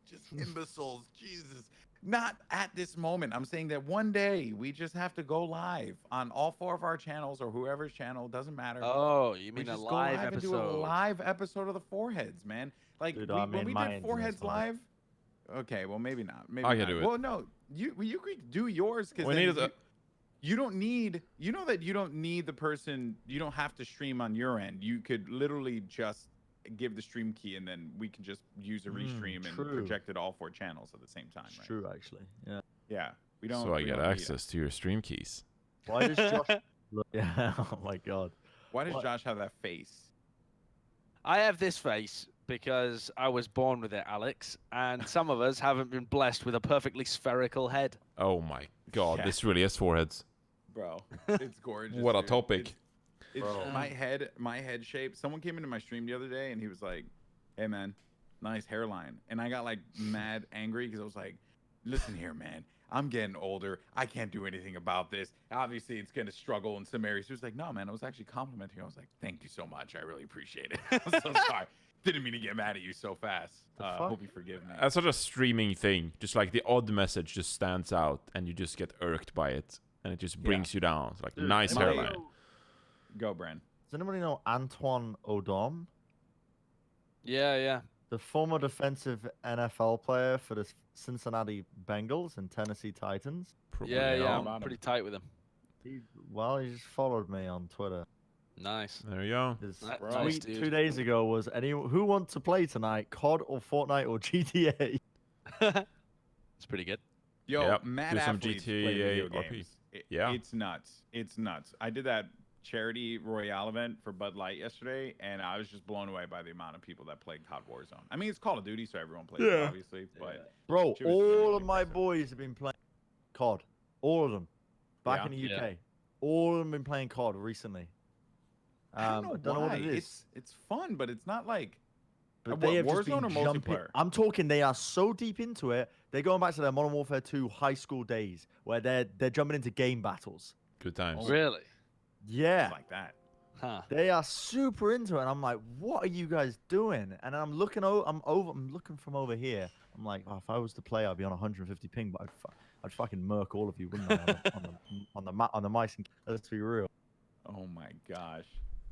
just imbeciles. Jesus, not at this moment. I'm saying that one day we just have to go live on all 4 of our channels or whoever's channel. Doesn't matter. Oh, you we mean a just go live live and do a episode? live episode of the Foreheads, man. Like Dude, when I mean, we my did internet's Foreheads fine. live. Okay, well maybe not. Maybe I can not. do it. Well, no, you could do yours because We need a- you don't need, that you don't need the person, you don't have to stream on your end. You could literally just give the stream key and then we can just use a restream and true. project it all 4 channels at the same time, It's right? true, actually. Yeah. Yeah. We don't So I we get don't need it. access to your stream keys. Why does Josh look? Yeah. Oh my God. Why does What? Josh have that face? I have this face because I was born with it, Alex, and some of us haven't been blessed with a perfectly spherical head. Oh my god, Yeah. this really is foreheads. Bro, it's gorgeous. What a dude. topic. It's Bro. my head shape. Someone came into my stream the other day and he was like, "Hey man, nice hairline." And I got like mad angry because I was like, "Listen here, man. I'm getting older. I can't do anything about this. Obviously, it's gonna struggle in some areas." He was like, "No, man. I was actually complimenting you." I was like, "Thank you so much. I really appreciate it." I'm so sorry. Didn't mean to get mad at you so fast. fuck? Hope you forgive me. That's such a streaming thing. Just like the odd message just stands out and you just get irked by it. And it just brings you down. It's like, Dude, nice am I- hairline. Go, Bren. Does anybody know Antoine Odom? Yeah. The former defensive NFL player for the Cincinnati Bengals and Tennessee Titans. Probably Yeah, not. yeah. about I'm him. pretty tight with him. He just followed me on Twitter. Nice. There you go. His Nice, tweet dude. 2 days ago was, who wants to play tonight, COD or Fortnite or GTA? It's pretty good. Yo, Yep, mad do some athletes play GTA video RP. games. Yeah. It's nuts. It's nuts. I did that charity royale event for Bud Light yesterday, and I was just blown away by the amount of people that played COD Warzone. I mean, it's Call of Duty, so everyone plays it, obviously. But Bro, She was all genuinely of my impressive. boys have been playing COD. All of them. Back Yeah? in the UK. Yeah. All of them been playing COD recently. I don't know why. what it is. It's fun, but it's not like. But what, they have just Warzone been or jumping. multiplayer? I'm talking, they are so deep into it. They're going back to their Modern Warfare 2 high school days, where they're jumping into game battles. Good times. Really? Yeah, It's like that. Huh. they are super into it. And I'm like, what are you guys doing? And then I'm looking I'm looking from over here. I'm like, oh, if I was to play, I'd be on 150 ping, but I'd fucking murk all of you, wouldn't I? on the mice. And let's be real. Oh my gosh,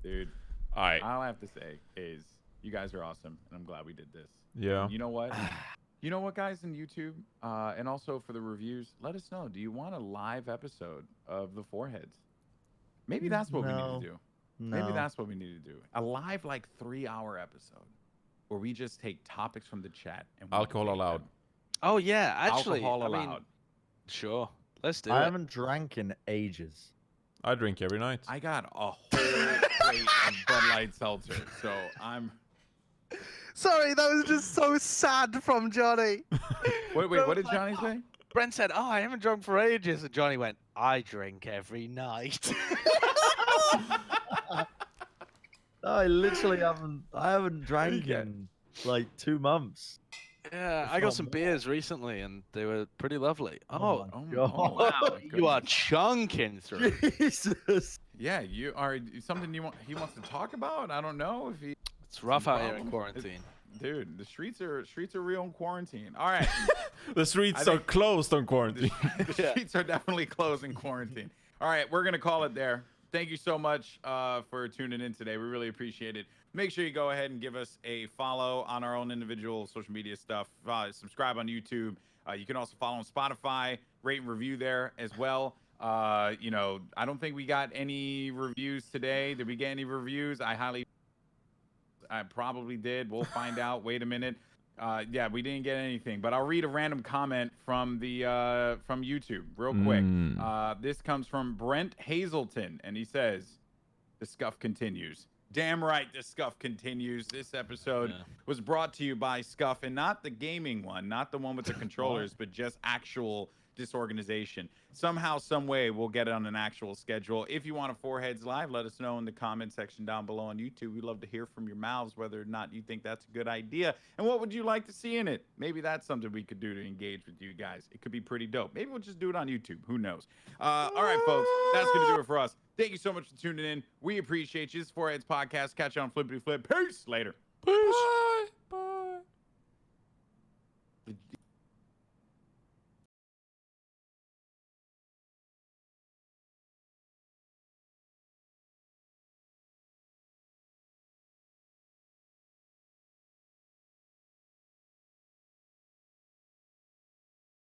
dude. All right. All I have to say is you guys are awesome, and I'm glad we did this. Yeah. And you know what? You know what, guys, in YouTube, and also for the reviews, let us know. Do you want a live episode of the Foreheads? Maybe that's what we need No. to do. No. Maybe that's what we need to do. A live, like 3-hour episode where we just take topics from the chat and we Alcohol debate allowed. them. Oh yeah, actually. Alcohol I mean, allowed. sure. Let's do I it. haven't drank in ages. I drink every night. I got a whole crate of Bud Light seltzer. So I'm. Sorry, that was just so sad from Johnny. Wait, what did Johnny say? Brent said, "Oh, I haven't drunk for ages," and Johnny went, "I drink every night." I literally haven't drank in like 2 months. Yeah, If I got not some more. beers recently, and they were pretty lovely. Oh, Oh, my God. wow, you are chunking through. Jesus. Yeah, you are something he wants to talk about. I don't know if he. It's rough out here in problems. quarantine. Dude, the streets are real in quarantine. All right. The streets are closed on quarantine. The streets are definitely closed in quarantine. All right, we're gonna call it there. Thank you so much for tuning in today. We really appreciate it. Make sure you go ahead and give us a follow on our own individual social media stuff. Subscribe on YouTube. You can also follow on Spotify, rate and review there as well. You know, I don't think we got any reviews today. Did we get any reviews? I probably did. We'll find out. Wait a minute. Yeah, we didn't get anything, but I'll read a random comment from the from YouTube real quick. This comes from Brent Hazelton, and he says, "The scuff continues." Damn right, the scuff continues. This episode was brought to you by Scuff, and not the gaming one, not the one with the controllers, but just actual disorganization. Somehow, some way, we'll get it on an actual schedule. If you want a Four Heads Live, let us know in the comment section down below on YouTube. We'd love to hear from your mouths whether or not you think that's a good idea, and what would you like to see in it. Maybe that's something we could do to engage with you guys. It could be pretty dope. Maybe we'll just do it on YouTube. Who knows? All right, folks, that's going to do it for us. Thank you so much for tuning in. We appreciate you. This is Four Heads Podcast. Catch you on Flippity Flip. Peace. Later. Peace. Bye. Bye.